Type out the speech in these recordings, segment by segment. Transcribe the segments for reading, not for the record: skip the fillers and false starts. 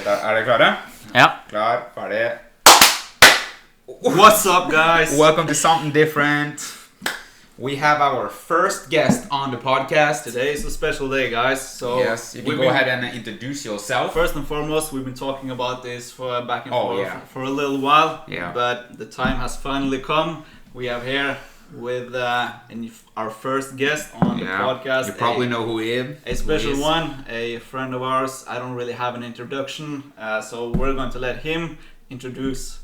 Er dere klare? Ja. Klar, ferdig. What's up, guys? Welcome to something different. We have our first guest on the podcast. Today is a special day, guys. So yes, you can go ahead and introduce yourself. First and foremost, we've been talking about this for back and forth for a little while. Yeah. But the time has finally come. We have here with our first guest on the podcast. You probably know who he is. A special one, a friend of ours. I don't really have an introduction, so we're going to let him introduce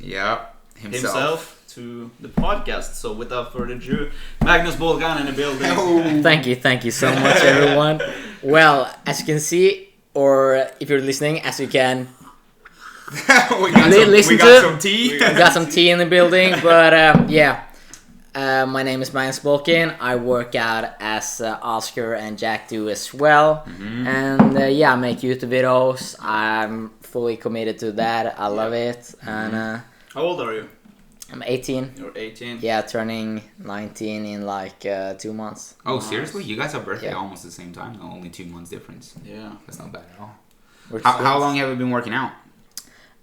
himself to the podcast. So without further ado, Magnus Bolgan in the building. Oh. Thank you so much, everyone. Well, as you can see, or if you're listening, as you can we got some tea. We got some tea in the building, but my name is Magnus Bolgan. I work out as Oscar and Jack do as well. Mm-hmm. And I make YouTube videos. I'm fully committed to that. I love it. And how old are you? I'm 18. You're 18? Yeah, turning 19 in like 2 months. Oh, seriously? You guys have birthday almost the same time? No, only 2 months difference. Yeah. That's not bad at all. How long have you been working out?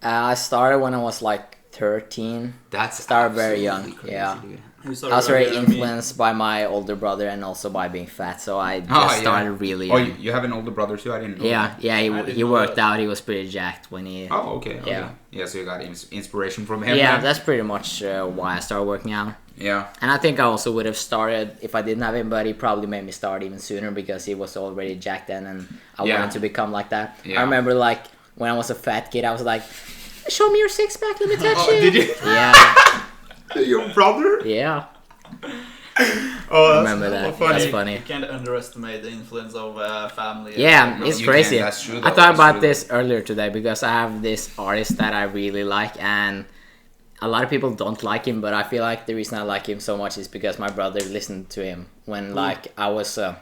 I started when I was like 13. Started very young. Crazy, yeah. Dude. I was very influenced by my older brother and also by being fat, so I just started really young. Oh, you have an older brother too? I didn't know that. He worked out. He was pretty jacked when he... Oh, okay. Yeah, so you got inspiration from him? Yeah, that's pretty much why I started working out. Yeah. And I think I also would have started if I didn't have him, but he probably made me start even sooner because he was already jacked then and I wanted to become like that. Yeah. I remember like when I was a fat kid, I was like, show me your six-pack, let me touch it. Did you? Yeah. Your brother? Yeah. Oh, that's remember that. Funny. That's funny. You can't underestimate the influence of family. Yeah, it's crazy. That's true. I thought about this earlier today because I have this artist that I really like and a lot of people don't like him, but I feel like the reason I like him so much is because my brother listened to him when like I was a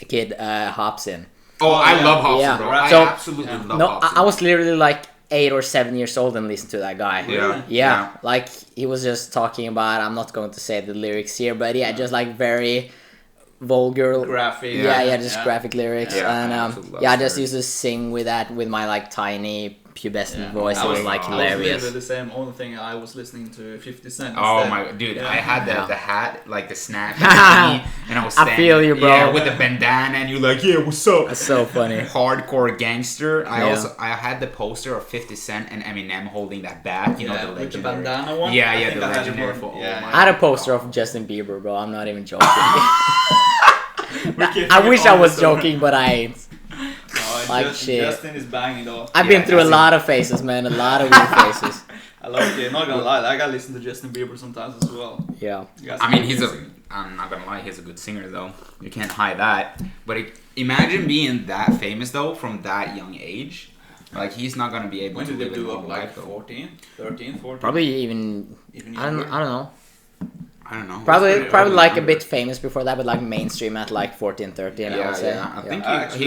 kid, Hobson. Oh, I love Hobson, Yeah. bro. So- I absolutely love Hobson. I was literally like 8 or 7 years old and listened to that guy. Yeah. Like he was just talking about, I'm not going to say the lyrics here, but just like very vulgar, graphic. Just graphic lyrics. And I just used to sing with that with my like tiny pubescent voice. It was like hilarious. I was the same. Only thing I was listening to 50 Cent. Oh instead. my dude, I had the hat, like the snap, and I was I feel you, bro. Yeah, with the bandana, and you're like, yeah, what's up? That's so funny. Hardcore gangster. I had the poster of 50 Cent and Eminem holding that bat. You know, the with the legendary. bandana one. Yeah, the I had legendary. one. I had a poster of Justin Bieber, bro. I'm not even joking. I I wish I was joking, but I ain't. like shit. Justin is banging though. I've been through a lot of phases, man. A lot of weird phases. I love it. Not gonna lie, like I listen to Justin Bieber sometimes as well. Yeah. I mean, I'm not gonna lie, he's a good singer though. You can't hide that. But imagine being that famous though from that young age. Like he's not gonna be able When to did they live a do up normal like life, though. 14, 13, 14? Probably even I don't know. I don't know. Probably like a bit famous before that, but like mainstream at like 14, 13. I would say. I think Actually,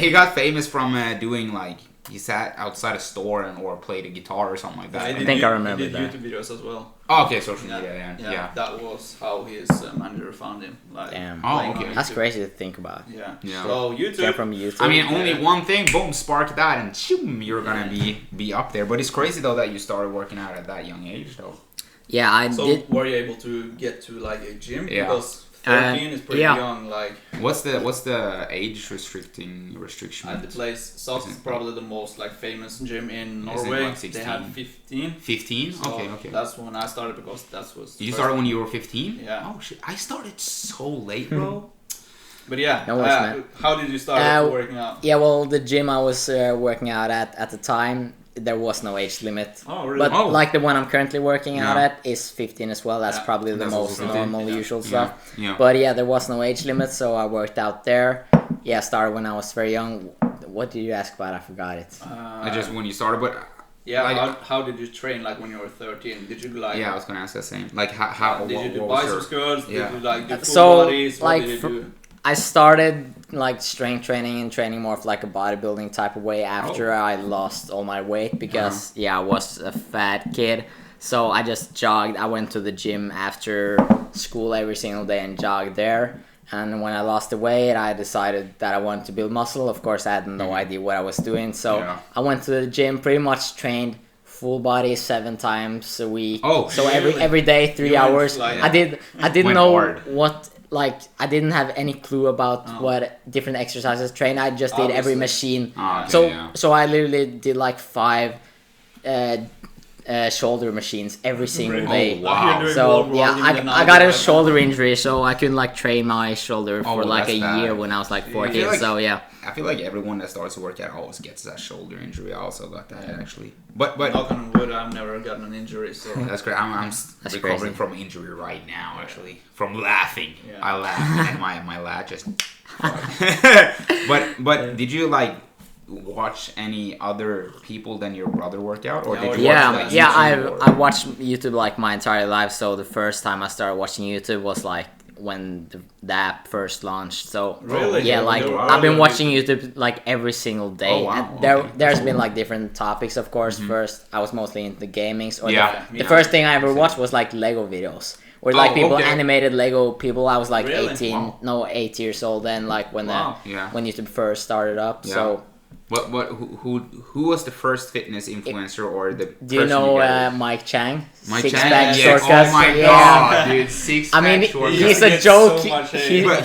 he got famous from doing like he sat outside a store or played a guitar or something like that. I think I remember he did that. YouTube videos as well. Oh, okay, social media, yeah. That was how his manager found him. Like, Damn. Oh, okay. That's crazy to think about. Yeah. Yeah. So YouTube. Came from YouTube. I mean, only one thing, boom, spark that, and shoom, you're gonna be up there. But it's crazy though that you started working out at that young age, though. Yeah, I So did. were you able to get to like a gym? Yeah. Because 13 is pretty young. Like What's the age restriction? at the place, South is probably the most like famous gym in Norway. Like 16? They had 15. 15? So Okay. that's when I started because that was. You started when you were 15? Yeah. Oh shit! I started so late, bro. But yeah, No worries, man. how did you start working out? Yeah, well, the gym I was working out at the time, there was no age limit. Oh, really? But like the one I'm currently working out Yeah. at is 15 as well. That's probably the That's most also 15. normal, Yeah. usual stuff. Yeah. But yeah, there was no age limit, so I worked out there. Yeah, started when I was very young. What did you ask about? I forgot it. I just when you started, but Yeah, like, how did you train like when you were 13? Did you like? yeah, I was gonna ask the same. Like how Did you do what was biceps your- curls? Yeah. Did you like do full So, bodies? What like, did you do? I started like strength training and training more of like a bodybuilding type of way after I lost all my weight because I was a fat kid. So I just jogged. I went to the gym after school every single day and jogged there. And when I lost the weight, I decided that I wanted to build muscle. Of course, I had no idea what I was doing. So I went to the gym, pretty much trained full body 7 times a week. Oh, so really? every day 3 hours. I didn't know what, like, I didn't have any clue about what different exercises train. I just did every machine. So I literally did like 5 shoulder machines every single day. Oh, wow. So I got a shoulder injury, so I couldn't like train my shoulder for like a year when I was like 14. Like, so yeah, I feel like everyone that starts to work out always gets that shoulder injury. I also got that actually. But knock on wood, I've never gotten an injury. So that's great. I'm recovering from injury right now actually from laughing. I laughed and my laugh just. but did you like watch any other people than your brother work out, or did you watch YouTube I watched YouTube like my entire life. So the first time I started watching YouTube was like when the app first launched. So really? I've been watching YouTube like every single day. And there's been like different topics, of course. First I was mostly into gaming. The first thing I ever watched was like Lego videos. Or like people animated Lego people. I was like 8 years old then, like when YouTube first started up. So who was the first fitness influencer or the do you know Mike Chang? Mike Chang? Six-pack shortcuts. Oh my god, dude! Six-pack shortcuts. He's a joke.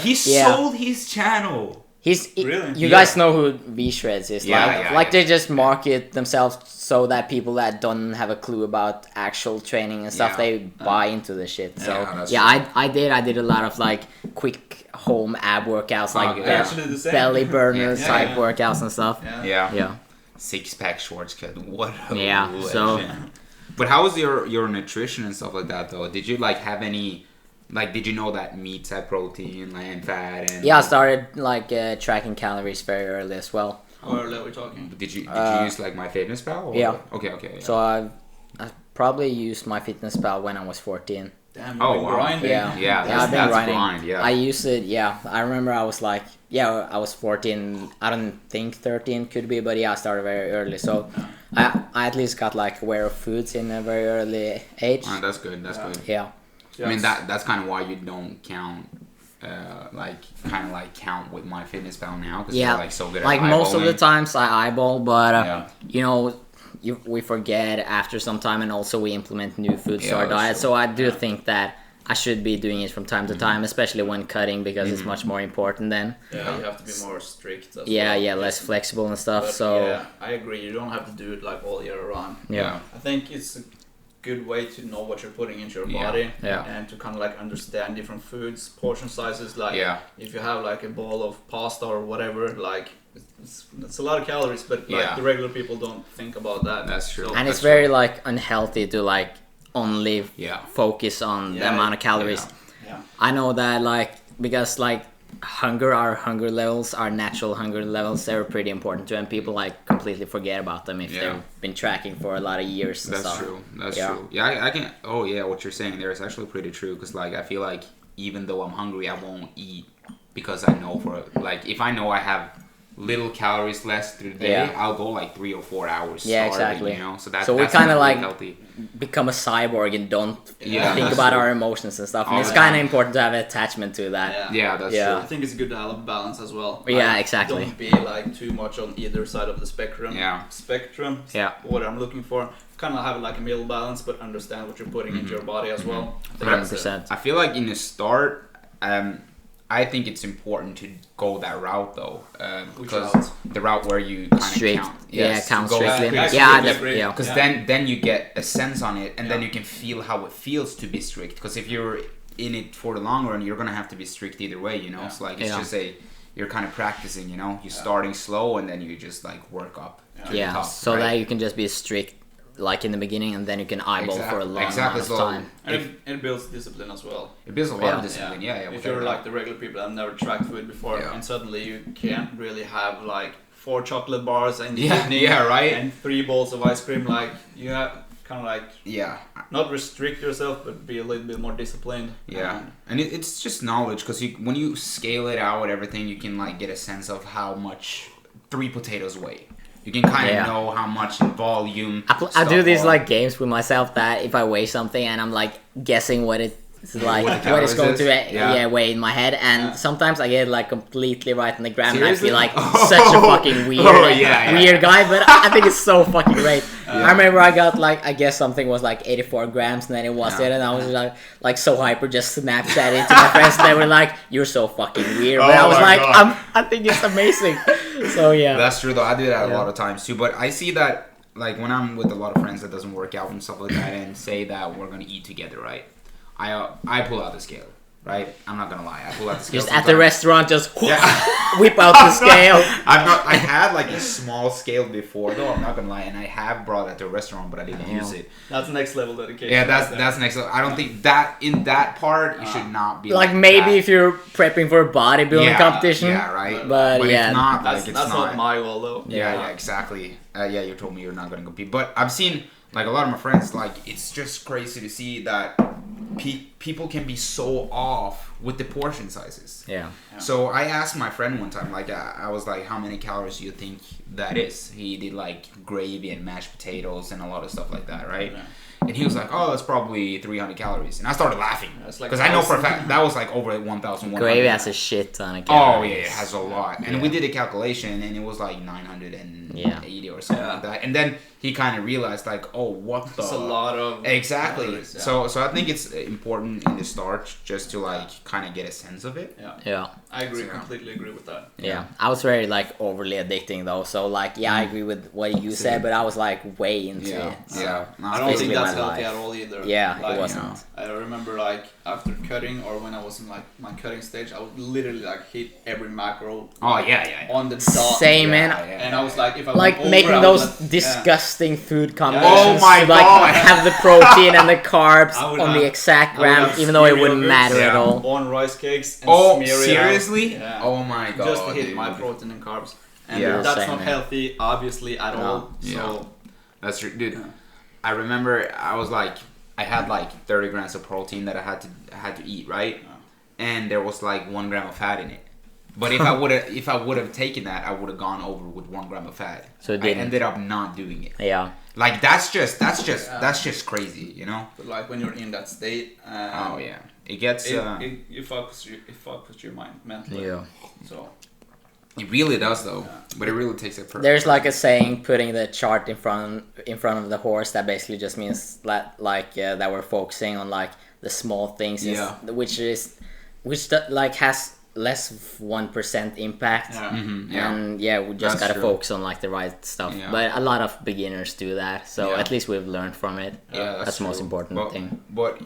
He sold his channel. You guys know who V-Shreds is, they just market themselves so that people that don't have a clue about actual training and stuff, they buy into the shit. So I did a lot of like quick home ab workouts, like belly burner type workouts and stuff. Yeah. Six-pack shortcut. What? But how was your nutrition and stuff like that though? Did you like have any? Like, did you know that meats have protein and fat? And I started like tracking calories very early as well. How early are we talking? Did you use like MyFitnessPal? Or? Yeah. Okay. So I probably used MyFitnessPal when I was 14. Damn, you've been grinding. I've been grinding. Grind, I used it. I remember I was like, I was 14. I don't think 13 could be, but I started very early. So I at least got like aware of foods in a very early age. That's good. Yeah. I mean that's kind of why you don't count, count with MyFitnessPal now because you're like so good at like eyeballing. most of the times I eyeball, but we forget after some time, and also we implement new foods to our diet. True. So I do think that I should be doing it from time to time, especially when cutting, because it's much more important then. Yeah, you have to be more strict. Less flexible and stuff. But, I agree. You don't have to do it like all year round. Yeah. I think it's a good way to know what you're putting into your body and to kind of like understand different foods, portion sizes. Like if you have like a bowl of pasta or whatever, like it's a lot of calories, but like the regular people don't think about that. That's true. And it's very like unhealthy to like only focus on the amount of calories. Yeah. I know that like because like our hunger levels, our natural hunger levels, they're pretty important too, and people like completely forget about them if they've been tracking for a lot of years. That's true. Yeah, I can. Oh yeah, what you're saying there is actually pretty true, because like I feel like even though I'm hungry, I won't eat because I know if I know I have little calories less through the day, I'll go like 3 or 4 hours starving, exactly. So we kind of like healthy. Become a cyborg and don't think about our emotions and stuff, and it's kind of important to have an attachment to that. That's true. I think it's good to have a balance as well. Exactly. Don't be like too much on either side of the spectrum. What I'm looking for, kind of have like a middle balance, but understand what you're putting into your body as well. 100%. I feel like in the start, I think it's important to go that route though, because the route where you kind of count, count strictly. Because then you get a sense on it, and then you can feel how it feels to be strict. Because if you're in it for the long run, you're gonna have to be strict either way, So like it's just you're kind of practicing, You're starting slow, and then you just like work up. To the top, so that you can just be strict like in the beginning, and then you can eyeball for a long amount of time. And it builds discipline as well. It builds a lot of discipline, If you're like the regular people that have never tracked food before, and suddenly you can't really have like 4 chocolate bars in the evening, and 3 bowls of ice cream, like you have kind of like not restrict yourself, but be a little bit more disciplined. And it's just knowledge, because when you scale it out, everything, you can like get a sense of how much 3 potatoes weigh. You can kind of know how much volume. I do these like games with myself that if I weigh something and I'm like guessing what it like what it's going to weigh in my head, and sometimes I get like completely right on the gram. Seriously? And I feel like such a fucking weird weird guy, but I think it's so fucking great. I remember I got like, I guess something was like 84 grams, and then it was it, and I was like so hyper, just Snapchat it to my friends, and they were like, "You're so fucking weird," but I was like, I think it's amazing. So yeah, that's true though. I do that a lot of times too, but I see that. Like when I'm with a lot of friends that doesn't work out and stuff like that, and say that we're gonna eat together, right? I pull out the scale, right? I'm not gonna lie, I pull out the scale. Just sometimes. At the restaurant, just whip out the scale. I had like a small scale before though. I'm not gonna lie, and I have brought it to a restaurant, but I didn't use it. That's next level dedication. Yeah, that's next level. I don't think that in that part you should not be like maybe if you're prepping for a bodybuilding competition. Yeah, right. But yeah, it's not, that's not my goal though. Yeah, exactly. You told me you're not gonna compete, but I've seen like a lot of my friends. Like it's just crazy to see that people can be so off with the portion sizes. Yeah. So I asked my friend one time, like I was like, how many calories do you think that is? He did like gravy and mashed potatoes and a lot of stuff like that, right? Yeah. And he was like, oh, that's probably 300 calories. And I started laughing. Because I know for a fact that was like over 1,100. Gravy has a shit ton of calories. Oh, yeah, it has a lot. And we did a calculation, and it was like 980 or something like that. And then he kind of realized, like, oh, what the... It's a lot of... Exactly. Calories, So I think it's important in the start just to, like, kind of get a sense of it. Yeah. I agree. Completely agree with that. Yeah. I was very, like, overly addicting, though. So, like, I agree with what you said, but I was, like, way into it. So I don't think that's healthy at all either. Yeah, like, it wasn't. I remember like after cutting or when I was in like my cutting stage, I would literally like hit every macro. On the dot. Same, man. And I was like, if I like went making over, those disgusting food combinations. Oh my god! Like have the protein and the carbs on the exact gram, even though it wouldn't matter at all. On rice cakes. And seriously? Yeah. Oh my god! Just to hit my protein and carbs, and that's not healthy, obviously at all. So that's true, dude. I remember I had like 30 grams of protein that I had to eat, right? And there was like 1 gram of fat in it. But if I would have taken that, I would have gone over with 1 gram of fat. So I ended up not doing it. Yeah. Like that's just crazy, you know? But like when you're in that state, it gets it fucks your mind mentally. Yeah. So. It really does though, but it really takes a purpose. There's like a saying, putting the chart in front of the horse, that basically just means that that we're focusing on like the small things, which has less 1% impact, and we just gotta focus on like the right stuff. But a lot of beginners do that, so at least we've learned from it. That's the most important thing. But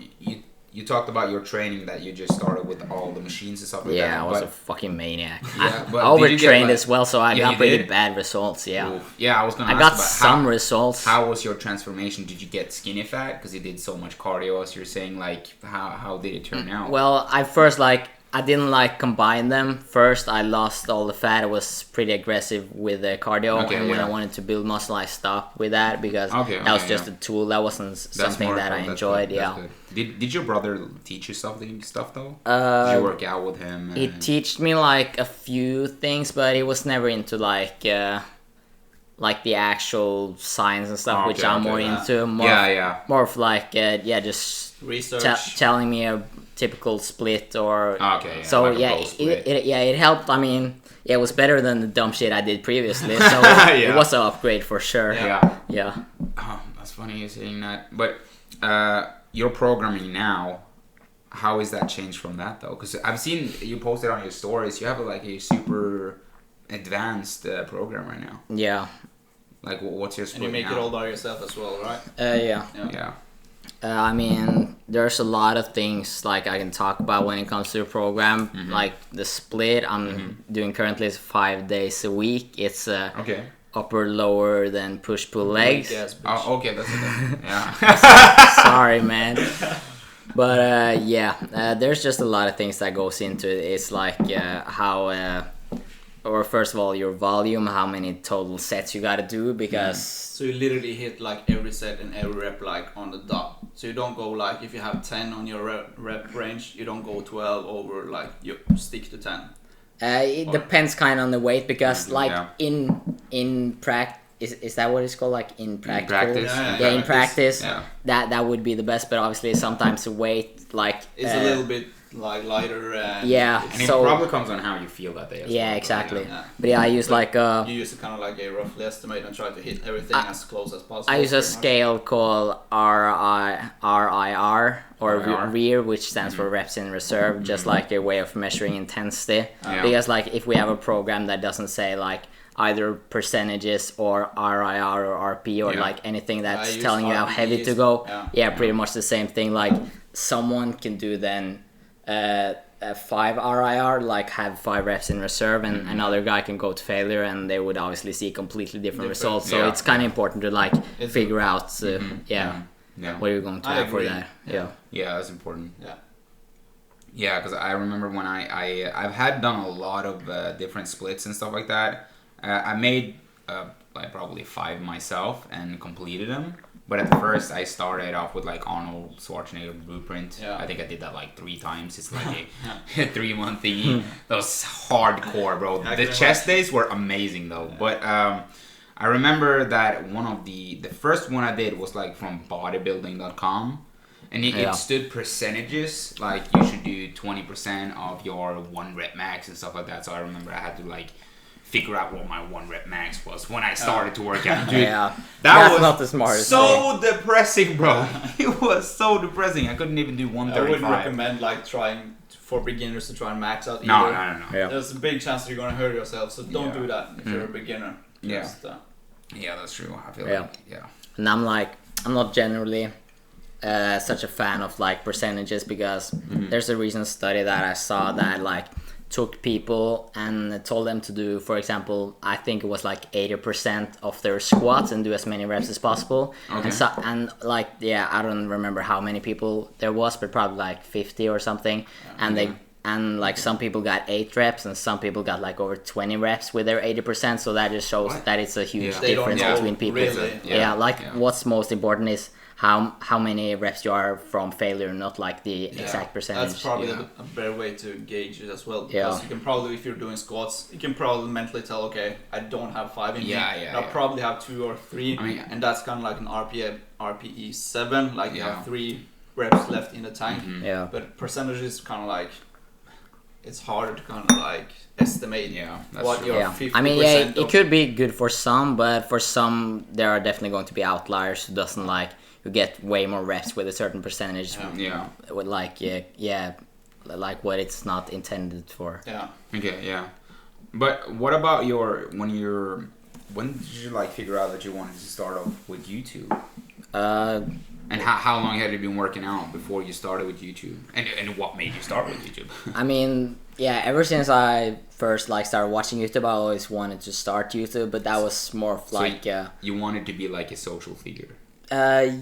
you talked about your training that you just started with all the machines and stuff like that. Yeah, I was a fucking maniac. I overtrained as well, so I got pretty bad results. Yeah. Oof. Yeah, I was gonna. I got some results. How was your transformation? Did you get skinny fat because you did so much cardio? As you're saying, like how did it turn out? Well, I didn't combine them. First, I lost all the fat. I was pretty aggressive with the cardio, and when I wanted to build muscle, I stopped with that because that was just a tool. That wasn't something that I enjoyed. Did your brother teach you stuff though? Did you work out with him? He taught me like a few things, but he was never into like the actual science and stuff, which I'm more into. More of like just research, telling me a typical split or so it helped. I mean, it was better than the dumb shit I did previously, so it was an upgrade for sure. Oh, that's funny you saying that. But your programming now, how is that changed from that though? Because I've seen you posted on your stories, you have like a super advanced program right now. Yeah. Like what's your split? And you make it all by yourself as well, right? Yeah. I mean, there's a lot of things like I can talk about when it comes to the program. Like the split I'm doing currently is 5 days a week. It's upper, lower, then push pull legs. Oh, okay, that's it. Yeah. Sorry, man. But there's just a lot of things that goes into it. It's like how. Or first of all, your volume, how many total sets you gotta do, because... So you literally hit like every set and every rep like on the dot. So you don't go like, if you have 10 on your rep range, you don't go 12 over, like you stick to 10. It depends kind of on the weight, because like in is that what it's called, like in practice? In practice. That would be the best, but obviously sometimes the weight like it's a little bit like lighter and and it probably comes on how you feel that day as well. Exactly. But I use like you use it kind of like a roughly estimate and try to hit everything as close as possible. I use a scale called RIR or RIR, which stands for reps in reserve, just like a way of measuring intensity. Because like if we have a program that doesn't say like either percentages or RIR or RP or like anything that's telling you how heavy to go, pretty much the same thing. Like someone can do then 5 RIR, like have 5 reps in reserve, and another guy can go to failure, and they would obviously see completely different results. So it's kind of important to like figure out what you're going to have for that. That's important. Because I remember when I've had done a lot of different splits and stuff like that. I made like probably 5 myself and completed them. But at first, I started off with like Arnold Schwarzenegger blueprint. I think I did that like 3 times. It's like a 3-month thingy. That was hardcore, bro. The chest days were amazing though. But I remember that one of the first one I did was like from bodybuilding.com. And it stood percentages, like you should do 20% of your 1 rep max and stuff like that. So I remember I had to like figure out what my 1 rep max was when I started to work out. Dude, that was not the smartest so depressing, bro. It was so depressing. I couldn't even do 135. I wouldn't recommend like trying for beginners to try and max out either. No. There's a big chance that you're gonna hurt yourself, so don't do that if you're a beginner. That's true. I feel like and I'm not generally such a fan of like percentages, because there's a recent study that I saw that like took people and told them to do, for example, I think it was like 80% of their squats and do as many reps as possible. And I don't remember how many people there was, but probably like 50 or something. And like some people got 8 reps and some people got like over 20 reps with their 80%. So that just shows that it's a huge difference between people. Really. What's most important is how many reps you are from failure, not like the exact percentage. That's probably a better way to gauge it as well. Because you can probably, if you're doing squats, you can probably mentally tell, okay, I don't have 5 in me. I'll probably have 2 or 3. And that's kind of like an RPE 7, like you have 3 reps left in the tank. But percentages kind of like, it's harder to kind of like estimate what your 50% I mean, it could be good for some, but for some, there are definitely going to be outliers who doesn't like, who get way more reps with a certain percentage. With like, like what it's not intended for. But what about when did you like figure out that you wanted to start off with YouTube? And how long had you been working out before you started with YouTube? And what made you start with YouTube? I mean, ever since I first like started watching YouTube, I always wanted to start YouTube, but that was more of like you wanted to be like a social figure. I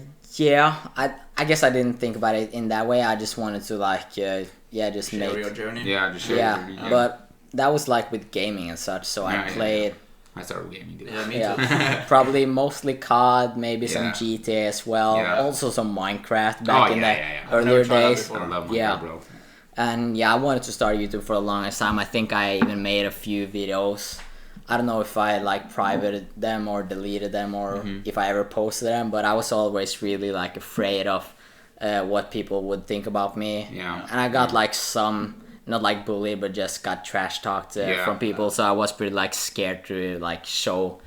guess I didn't think about it in that way. I just wanted to like just share your journey. Just share your journey. But that was like with gaming and such. So I played. I started gaming. Me too. Probably mostly COD, maybe some GTA as well. Also some Minecraft back in the earlier days. I love Minecraft, bro. And I wanted to start YouTube for the longest time. I think I even made a few videos. I don't know if I like privated them or deleted them or if I ever posted them, but I was always really like afraid of what people would think about me. And I got like some, not like bullied, but just got trash talked from people. So I was pretty like scared to like show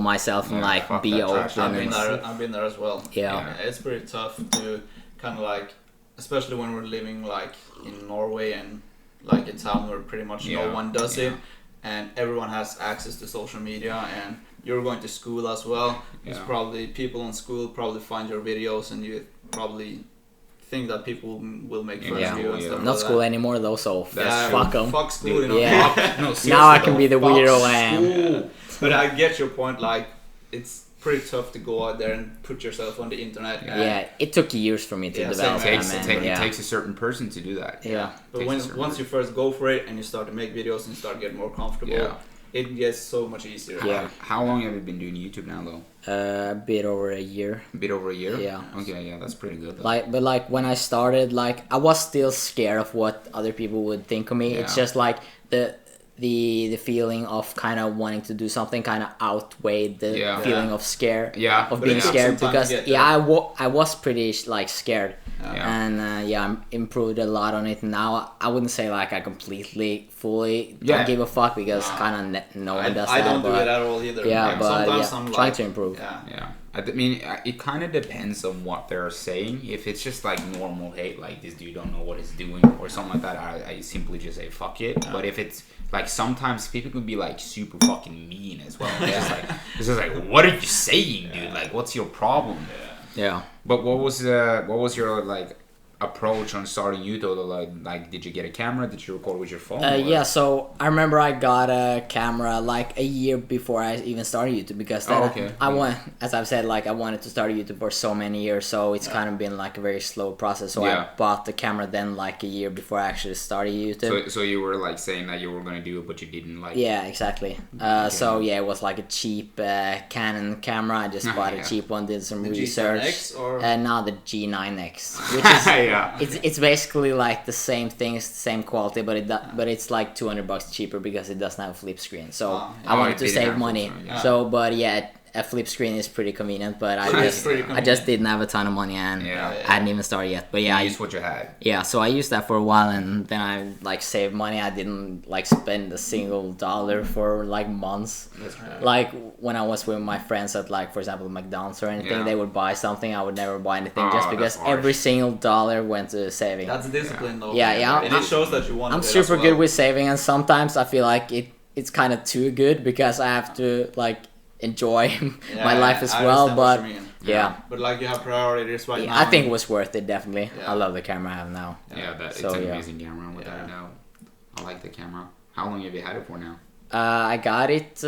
myself and like be open. I've been there as well. It's pretty tough to kind of like, especially when we're living like in Norway and like a town where pretty much no one does it. And everyone has access to social media, and you're going to school as well. There's probably people in school probably find your videos, and you probably think that people will make fun of you and stuff. Not school anymore though, so fuck them. Fuck school, Now I can be the weirdo I am. But I get your point. Like, it's pretty tough to go out there and put yourself on the internet. It took years for me to develop that. It takes a certain person to do that. But once you first go for it and you start to make videos and start getting more comfortable, it gets so much easier. How long have you been doing YouTube now, though? A bit over a year. Yeah. Okay, that's pretty good. But when I started, I was still scared of what other people would think of me. It's just like the feeling of kind of wanting to do something kind of outweighed the feeling of scare of being scared, because I was pretty like scared. And I improved a lot on it. Now I wouldn't say like I completely fully don't give a fuck, because kind of no one does that. I don't do it at all either. Yeah, but sometimes I'm trying to improve. I mean, it kind of depends on what they're saying. If it's just like normal hate, like this dude don't know what he's doing or something like that, I simply just say fuck it. But if it's like, sometimes people can be like super fucking mean as well. It's just like, what are you saying, dude? Like, what's your problem? Yeah. But what was your like approach on starting YouTube? Like, did you get a camera? Did you record with your phone? So I remember I got a camera like a year before I even started YouTube, because as I've said, like I wanted to start YouTube for so many years, so it's kind of been like a very slow process. So I bought the camera then like a year before I actually started YouTube. So you were like saying that you were gonna do it, but you didn't like. Yeah, exactly. So it was like a cheap Canon camera. I just bought a cheap one, did some research. G7X or? Now the G9X, which is it's basically like the same thing, it's the same quality, but it's like $200 cheaper because it doesn't have a flip screen. So I wanted to save money. So, but a flip screen is pretty convenient, but I just didn't have a ton of money, and I hadn't even started yet. But I used what you had. Yeah, so I used that for a while, and then I like saved money. I didn't like spend a single dollar for like months. Like when I was with my friends at, like, for example, McDonald's or anything, they would buy something. I would never buy anything, just because every single dollar went to saving. That's discipline, though. Yeah. And it shows that you want. I'm super good with saving, and sometimes I feel like it's kind of too good, because I have to like enjoy my life as well. But but like you have priorities right now. I think it was worth it, definitely. I love the camera I have now. It's an amazing camera without a doubt. I like the camera. How long have you had it for now? I got it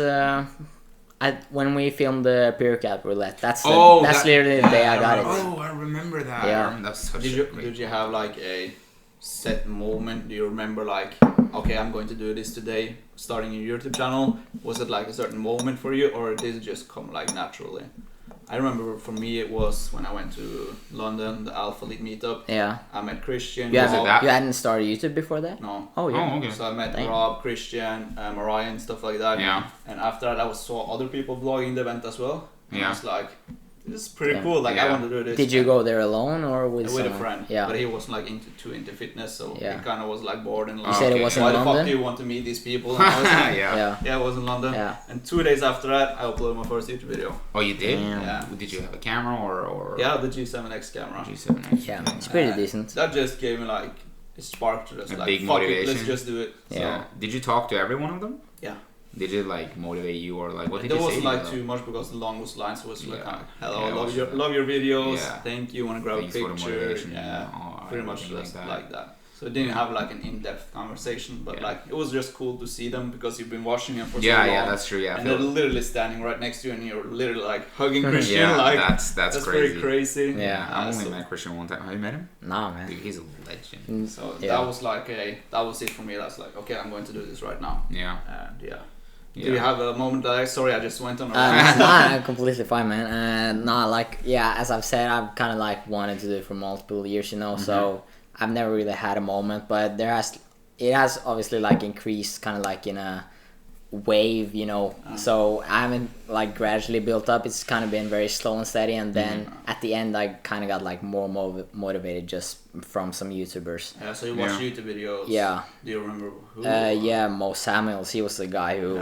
when we filmed the Pure Cat Roulette. That's literally the day I got it. Oh, I remember that. Yeah. That's such did you have like a set moment? Do you remember like, okay, I'm going to do this today, starting your YouTube channel? Was it like a certain moment for you, or did it just come like naturally? I remember for me it was when I went to London, the Alpha League meetup. Yeah. I met Christian. You hadn't started YouTube before that? No. Oh, yeah. Oh, okay. So I met Rob, Christian, Mariah and stuff like that. Yeah. And after that I saw other people vlogging the event as well. And I was like, this is pretty cool. Like I want to do this. Did you go there alone or with a friend? Yeah. But he wasn't like into fitness, so he kind of was like bored and like. You said it was in London? Why the fuck do you want to meet these people? And I was like, yeah, it was in London. Yeah. And 2 days after that, I uploaded my first YouTube video. Oh, you did? Yeah. Did you have a camera or? Yeah, the G7X camera. G7X. Yeah, it's pretty decent. That just gave me like a spark to just a like big fuck motivation. it, let's just do it. Yeah. So, did you talk to every one of them? Yeah. Did it like motivate you, or like what did there you say? wasn't like too much, because the longest lines was like, hello, Yeah, love your videos, thank you, want to grab Thanks a for the picture, motivation. pretty much just like that. So it didn't have like an in-depth conversation, but like it was just cool to see them, because you've been watching them for so long. Yeah, that's true. Yeah, and they're literally standing right next to you, and you're literally like hugging Christian. Yeah, like that's pretty crazy. crazy. Yeah, I only met Christian one time. Have you met him? Nah, man. Dude, he's a legend. So that was like that was it for me. That's like, okay, I'm going to do this right now. Yeah. And do you have a moment that sorry, I just went on a rant? Nah, I'm completely fine, man. As I've said, I've kind of like wanted to do it for multiple years, so I've never really had a moment, but it has obviously like increased kind of like in a wave, so I haven't like gradually built up. It's kind of been very slow and steady, and then at the end I kind of got like more motivated just from some YouTubers. Yeah, so you watch YouTube videos. Yeah. Do you remember who? Mo Samuels. He was the guy who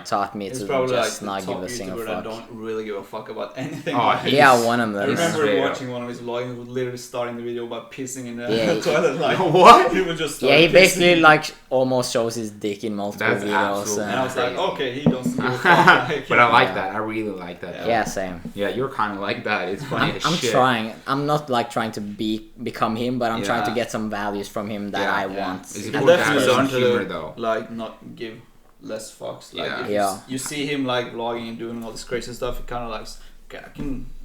taught me to just not give a single fuck. That don't really give a fuck about anything. One of them. I remember watching one of his vlogs. He was literally starting the video by pissing in the toilet. Like what? He would just he basically like almost shows his dick in multiple videos. And I was like, okay, he doesn't give a fuck. But I like that. I really like that. Yeah, same. Yeah, you're kind of like that. It's funny as shit. I'm trying. I'm not like trying to become him, but I'm trying to get some values from him that I want. It's important to have some humor, though. Like, not give less fucks. Like, if you see him like vlogging and doing all this crazy stuff, it kind of like, okay,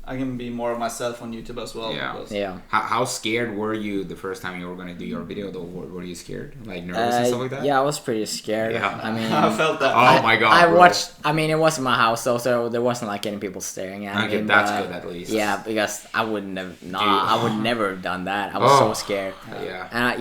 I can be more of myself on YouTube as well. Yeah. How scared were you the first time you were gonna do your video? Though, were you scared, like nervous and stuff like that? Yeah, I was pretty scared. Yeah. I mean, I felt that. Oh my god! I watched. I mean, it wasn't my house, so there wasn't like any people staring at me. That's good at least. Yeah, because I wouldn't have. I would never have done that. I was so scared. Yeah. And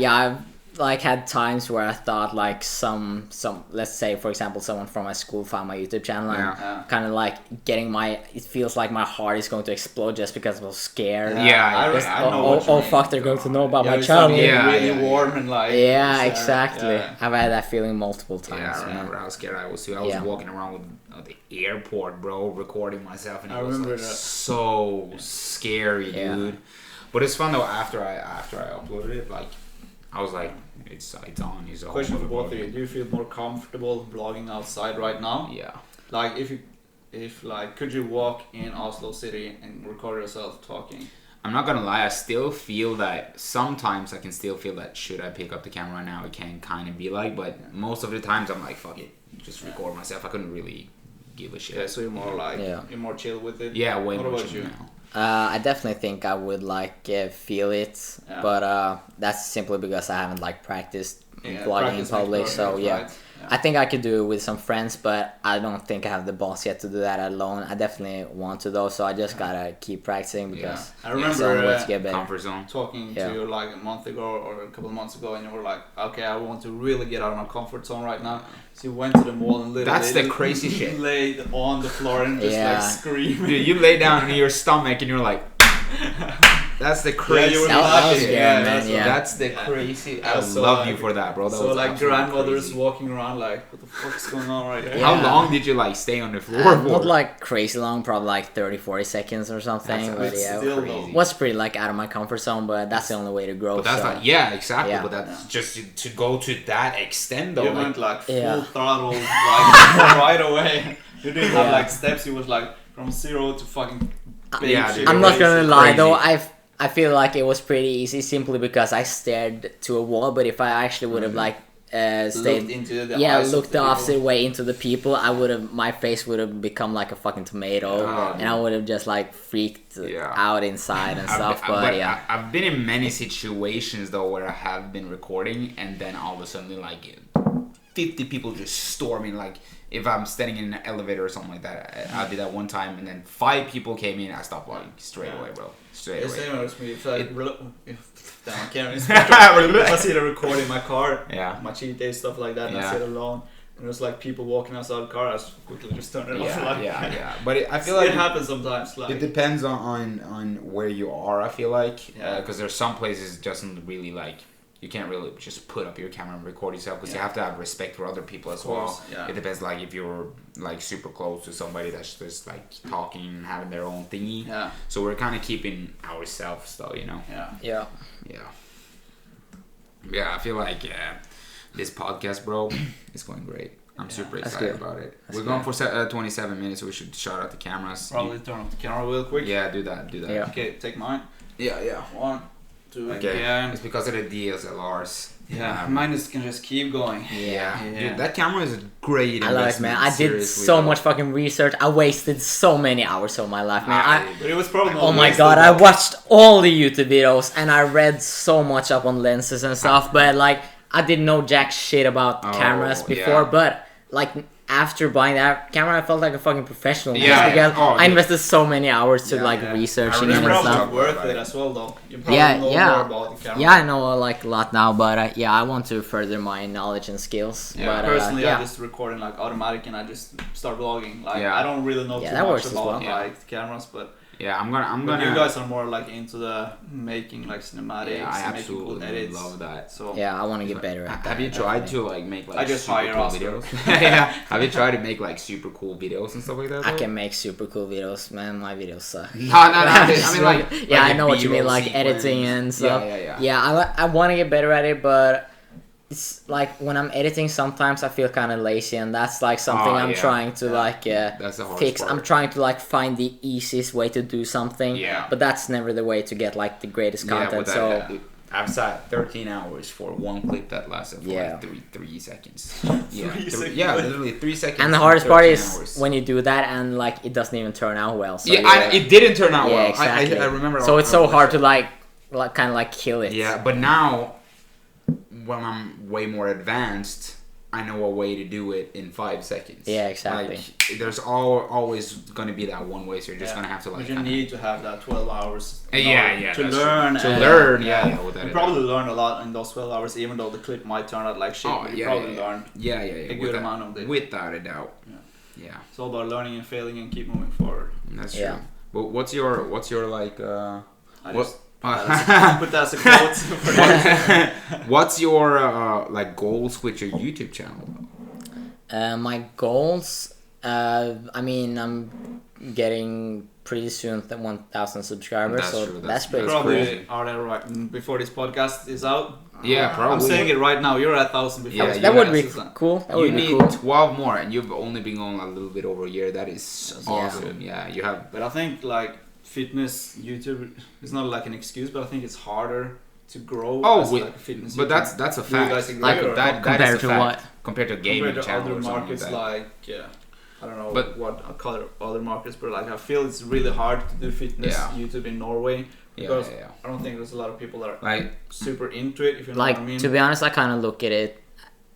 like had times where I thought like some let's say for example someone from my school found my YouTube channel and kind of like it feels like my heart is going to explode just because I was scared. I know fuck, they're going to know about my channel. Really warm and like exactly. I've had that feeling multiple times. Yeah, I remember how scared I was too. I was walking around with the airport, bro, recording myself, and it was like so scary, dude. But it's fun though. After I uploaded it, like I was like, it's on. It's question for both of you: do you feel more comfortable vlogging outside right now? Yeah. Like if like, could you walk in Oslo city and record yourself talking? I'm not gonna lie. I still feel that sometimes I can still feel that should I pick up the camera now? It can kind of be like, but most of the times I'm like, fuck it, just record myself. I couldn't really give a shit. Yeah, so you're more like you're more chill with it. Yeah, way more chill now. I definitely think I would like feel it, but that's simply because I haven't like practiced vlogging in public. So I think I could do it with some friends, but I don't think I have the balls yet to do that alone. I definitely want to though, so I just gotta keep practicing because I remember to get better. Comfort zone. Talking to you like a month ago or a couple of months ago, and you were like, "Okay, I want to really get out of my comfort zone right now." So you went to the mall and literally that's the crazy shit. Laid on the floor and just like screaming. Dude, you lay down on your stomach and you're like. That's the crazy. That's the crazy. I love you for that, bro. That so was like grandmothers crazy. Walking around like, what the fuck's going on right here? How long did you like stay on the floor for? Not like crazy long, probably like 30-40 seconds or something. But was pretty like out of my comfort zone, but that's the only way to grow. But that's not, exactly. But that's just to go to that extent though. You went like full throttle like right away. You didn't have like steps. You was like from 0 to fucking. I'm not gonna lie though, I feel like it was pretty easy simply because I stared to a wall, but if I actually would have like stayed looked the opposite way into the people, my face would have become like a fucking tomato and I would have just like freaked out inside and stuff. But I've been in many situations though where I have been recording and then all of a sudden like 50 people just storming, like if I'm standing in an elevator or something like that. I did that one time and then 5 people came in, I stopped vlogging straight away, bro. Straight away. Same as me. If I can't if I see the record in my car, my cheat day, stuff like that, and I sit alone, and there's like people walking outside the car, I just quickly just turn it off. But I feel like it happens sometimes. Like, it depends on where you are, I feel like. Because there's some places it doesn't really like... You can't really just put up your camera and record yourself because you have to have respect for other people as well. Yeah. It depends, like if you're like super close to somebody that's just like talking and having their own thingy. Yeah. So we're kind of keeping ourselves though, you know. Yeah. I feel like this podcast, bro, is going great. I'm super excited about it. We're going for 27 minutes, so we should shout out the cameras. Probably turn off the camera real quick. Yeah, do that. Yeah. Okay, take mine. Yeah. 1, 2. Okay. Yeah. It's because of the DSLRs. Yeah, mine can just keep going. Yeah. Dude, that camera is a great investment. I love it, man. I did so much fucking research. I wasted so many hours of my life, man. But it was probably oh my god, I watched all the YouTube videos and I read so much up on lenses and stuff, but like I didn't know jack shit about cameras before, but like after buying that camera, I felt like a fucking professional. Because I invested so many hours to researching it and stuff. It's worth it as well, though. You probably know more about the camera. Yeah, I know like a lot now, but I want to further my knowledge and skills. Yeah, but, personally, I just recording like automatic and I just start vlogging. Like I don't really know too much about like the cameras, but. Yeah, I'm gonna. You guys are more like into the making like cinematics. Yeah, I absolutely cool edits. Love that. So I want to get better at that. Have you tried to like make like? I just super cool videos. Have you tried to make like super cool videos and stuff like that? I can make super cool videos, man. My videos suck. No. I mean like. I know what you mean, like editing and stuff. Yeah. I want to get better at it, but. It's like when I'm editing, sometimes I feel kind of lazy, and that's like something I'm trying to that's the fix. Part. I'm trying to like find the easiest way to do something, but that's never the way to get like the greatest content. I've sat 13 hours for one clip that lasted for like 3 seconds. Literally 3 seconds. And the hardest part is when you do that and like it doesn't even turn out well. So it didn't turn out well. Exactly. I remember. So it's so hard to like kind of like kill it. Yeah, but now when I'm way more advanced, I know a way to do it in 5 seconds. Yeah, exactly. Like, there's always going to be that one way, so you're just going to have to like. But you need to have that 12 hours. To learn. To learn, yeah. You probably learn a lot in those 12 hours, even though the clip might turn out like shit. But you probably learn a good amount of it. Without a doubt. Yeah. It's all about learning and failing and keep moving forward. That's true. But what's your like? Put that as a quote. What's your like goals with your YouTube channel? My goals. I mean, I'm getting pretty soon 1,000 subscribers, that's pretty cool. Probably are there right before this podcast is out. Yeah, probably. I'm saying it right now. You're at 1,000 before. Yeah, that would be cool. You need 12 more, and you've only been going a little bit over a year. That's awesome. Yeah, you have. But I think like fitness YouTube is not like an excuse, but I think it's harder to grow. Like a fitness. But YouTube. that's a fact. Like compared to what? Compared to gaming channels other markets like I don't know what I call it other markets, but like I feel it's really hard to do fitness YouTube in Norway because I don't think there's a lot of people that are like super into it. If you know what I mean. To be honest, I kind of look at it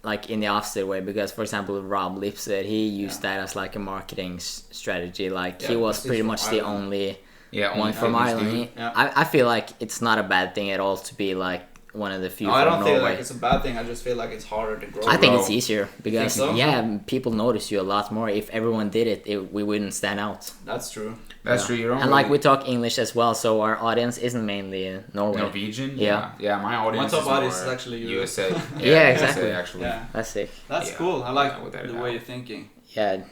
like in the opposite way because, for example, Rob Lipset, he used that as like a marketing strategy. Like he was pretty much the only one from Ireland. I feel like it's not a bad thing at all to be like one of the few. I don't feel like it's a bad thing. I just feel like it's harder to grow. I think it's easier because people notice you a lot more. If everyone did it, we wouldn't stand out. That's true. That's true. And like we talk English as well, so our audience isn't mainly Norwegian. Yeah. My audience. My top audience is actually USA. Exactly. USA, actually. That's sick. That's cool. I like the way you're thinking. I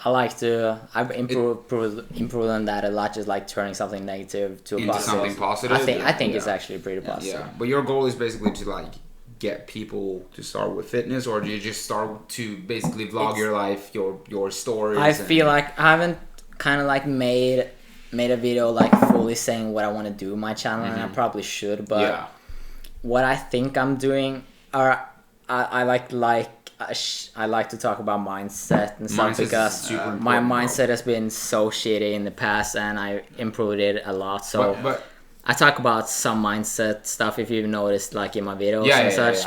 like to. I've improved on that a lot. Just like turning something negative to a into positive. Something positive. I think it's actually pretty positive. Yeah, but your goal is basically to like get people to start with fitness, or do you just start to basically vlog your life, your stories? I feel like I haven't kind of like made a video like fully saying what I want to do with my channel, and I probably should. But what I think I'm doing are I like to talk about mindset and stuff because my mindset has been so shitty in the past and I improved it a lot. So but I talk about some mindset stuff if you've noticed like in my videos and such.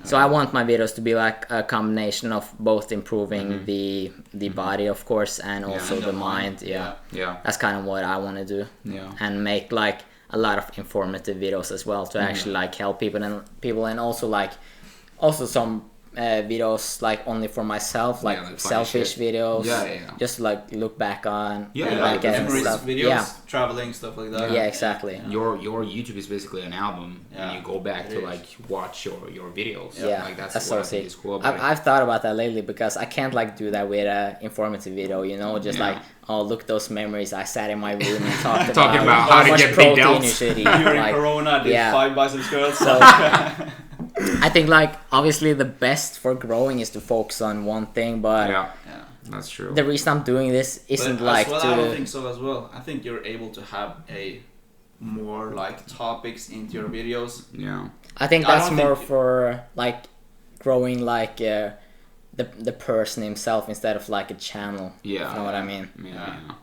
So I want my videos to be like a combination of both improving the body, of course, and also the mind. Yeah. That's kind of what I want to do. Yeah. And make like a lot of informative videos as well to actually like help people and also some videos like only for myself, like selfish videos, just like look back on, like memories, stuff. Videos, traveling, stuff like that. Yeah, exactly. Your YouTube is basically an album, and you go back to like watch your videos. Like that's so sick. Is cool about I've thought about that lately because I can't like do that with a informative video, you know, just like look those memories. I sat in my room and talked about how to get big delts during Corona. Did 5 biceps curls. So I think like obviously the best for growing is to focus on one thing, but that's true. The reason I'm doing this isn't I don't think so as well. I think you're able to have a more like topics into your videos. Yeah. I think that's more for like growing like the person himself instead of like a channel. Yeah. You know what I mean? Yeah.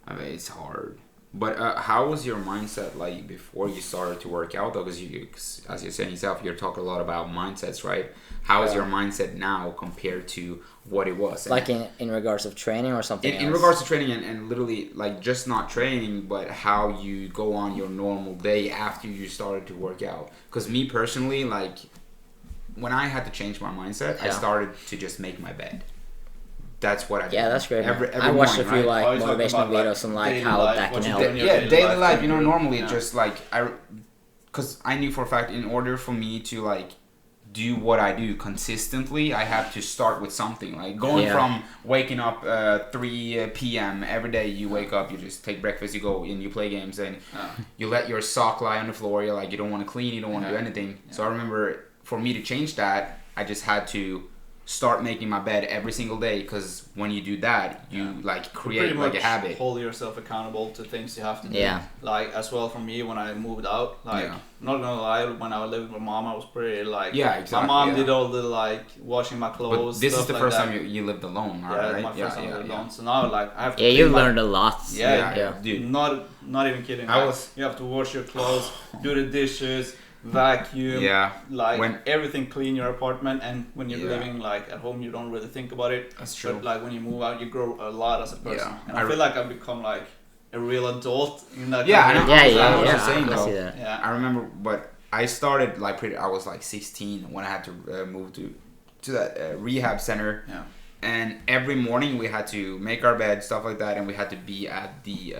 I mean it's hard. But how was your mindset like before you started to work out though? Because as you're saying yourself, you're talking a lot about mindsets, right? How is your mindset now compared to what it was? Like in regards of training or something else? In regards to training and literally like just not training, but how you go on your normal day after you started to work out. Because me personally, like when I had to change my mindset, I started to just make my bed. That's what I do. Yeah, that's great. Every I watched morning, a few like motivational videos on like how that can help. Daily life. You know, normally just like because I knew for a fact in order for me to like do what I do consistently, I have to start with something. Like going from waking up 3 p.m. every day, you wake up, you just take breakfast, you go and you play games, and you let your sock lie on the floor. You're like you don't want to clean, you don't want to do anything. So I remember for me to change that, I just had to start making my bed every single day, because when you do that, you like create like a habit. Hold yourself accountable to things you have to do. Yeah. Like as well for me when I moved out, like not gonna lie, when I lived with my mom, I was pretty like my mom did all the like washing my clothes. But this is the like first that. time you lived alone, right? Yeah, my first time I lived alone. So now like I have to. Yeah, you learned a lot. Yeah, dude. Not even kidding. You have to wash your clothes, do the dishes, vacuum, like when everything clean your apartment, and when you're living like at home you don't really think about it. That's true. But like when you move out you grow a lot as a person. And I feel like I've become like a real adult in that. I remember, but I started like I was like 16 when I had to move to that rehab center. Yeah. And every morning we had to make our bed, stuff like that, and we had to be at the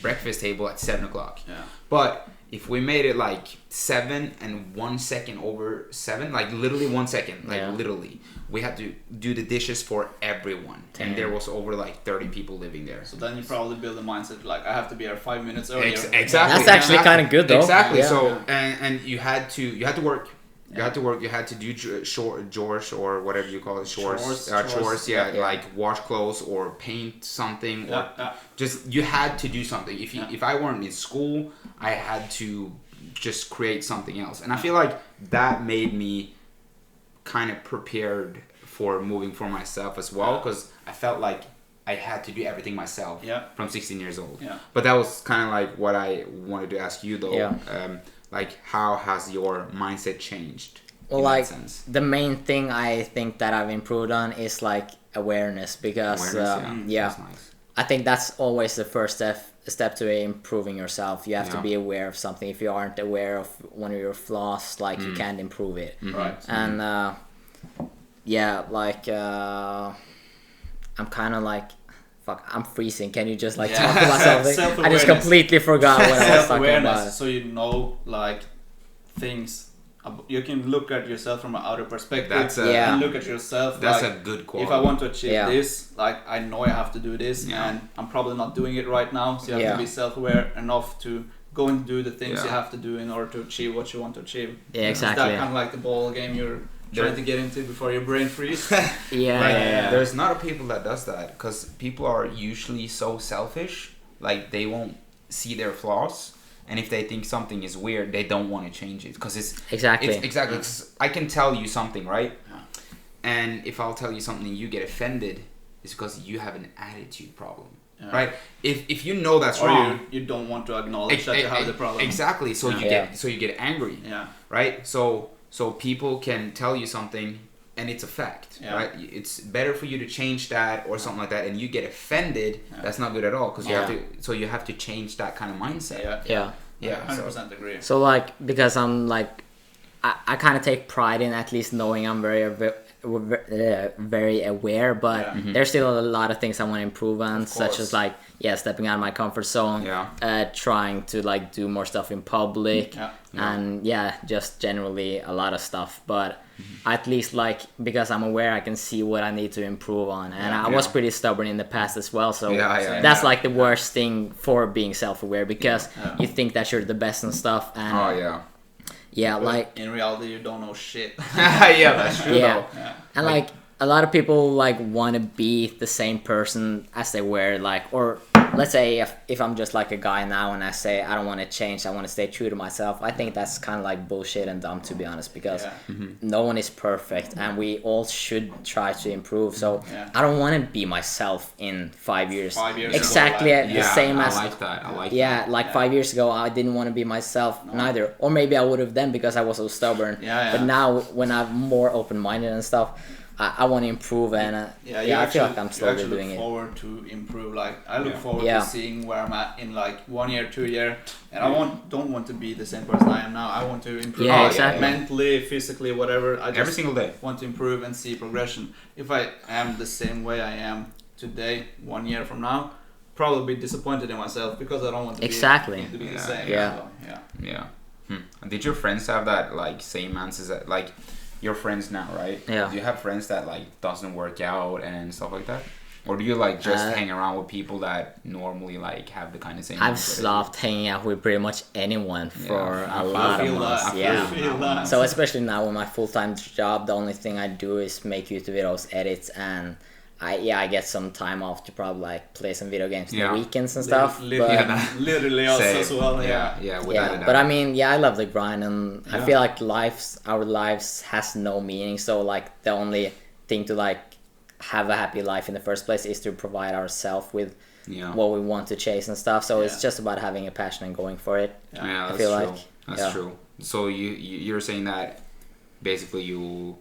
breakfast table at 7 o'clock. Yeah. But if we made it like 7 and 1 second over 7, like literally 1 second, like literally, we had to do the dishes for everyone. And there was over like 30 people living there. So then you probably build a mindset like I have to be here 5 minutes earlier. Exactly. That's actually kind of good though. Exactly. So and you had to work. You had to work. You had to do chores or whatever you call it, chores. Like wash clothes or paint something, or just you had to do something. If I weren't in school, I had to just create something else, and I feel like that made me kind of prepared for moving for myself as well, because I felt like I had to do everything myself from 16 years old. Yeah. But that was kind of like what I wanted to ask you though. Yeah. Like, how has your mindset changed? Well, like, the main thing I think that I've improved on is, like, awareness. Because, that's nice. I think that's always the first step to improving yourself. You have to be aware of something. If you aren't aware of one of your flaws, like, you can't improve it. Mm-hmm. Right. And, I'm kind of like... Fuck, I'm freezing. Can you just like talk about something? I just completely forgot what I was talking about. So you know, like things. You can look at yourself from an outer perspective. And look at yourself. That's like, a good quality. If I want to achieve this, like I know I have to do this, and I'm probably not doing it right now. So you have to be self-aware enough to go and do the things you have to do in order to achieve what you want to achieve. Yeah, exactly. Is that kind of like the ball game you're trying to get into before your brain freezes? There's not a people that does that, because people are usually so selfish, like they won't see their flaws, and if they think something is weird, they don't want to change it, because it's I can tell you something, right? And if I'll tell you something and you get offended, it's because you have an attitude problem. Right? If you know that's wrong, you don't want to acknowledge that you have the problem. Exactly. So you get angry. Right? So people can tell you something and it's a fact, right? It's better for you to change that or something like that, and you get offended. That's not good at all, because you have to change that kind of mindset. Yeah. 100% agree. So like, because I'm like, I kind of take pride in at least knowing I'm very aware, but there's still a lot of things I want to improve on, such as like stepping out of my comfort zone, trying to like do more stuff in public, and just generally a lot of stuff. But at least like, because I'm aware, I can see what I need to improve on, and I was pretty stubborn in the past as well, so that's like the worst thing for being self-aware, because you think that you're the best and stuff, and but like in reality you don't know shit. That's true though. And like a lot of people like want to be the same person as they were, like, or let's say if I'm just like a guy now and I say I don't want to change, I want to stay true to myself, I think that's kind of like bullshit and dumb, to be honest, because no one is perfect and we all should try to improve. So I don't want to be myself in 5 years. 5 years exactly ago, the same as I like that. Like 5 years ago I didn't want to be myself neither, or maybe I would have then because I was so stubborn. But now when I'm more open-minded and stuff, I want to improve, and I feel like I'm slowly doing it. I look forward to improve. Like I look forward to seeing where I'm at in like 1 year, 2 year, and I don't want to be the same person I am now. I want to improve mentally, physically, whatever. I just every single day want to improve and see progression. If I am the same way I am today, 1 year from now, probably be disappointed in myself because I don't want to be the same. Did your friends have that like same answers that like? Your friends now, right? Yeah. Do you have friends that like doesn't work out and stuff like that, or do you like just hang around with people that normally like have the kind of same? I've stopped hanging out with pretty much anyone for a lot of months. So especially now with my full-time job, the only thing I do is make YouTube videos, edits, and I get some time off to probably like play some video games in the weekends and stuff. Literally us as well. But I mean, I love the grind, and I feel like our lives has no meaning. So like the only thing to like have a happy life in the first place is to provide ourselves with what we want to chase and stuff. So it's just about having a passion and going for it. I feel like that's true. So you're saying that basically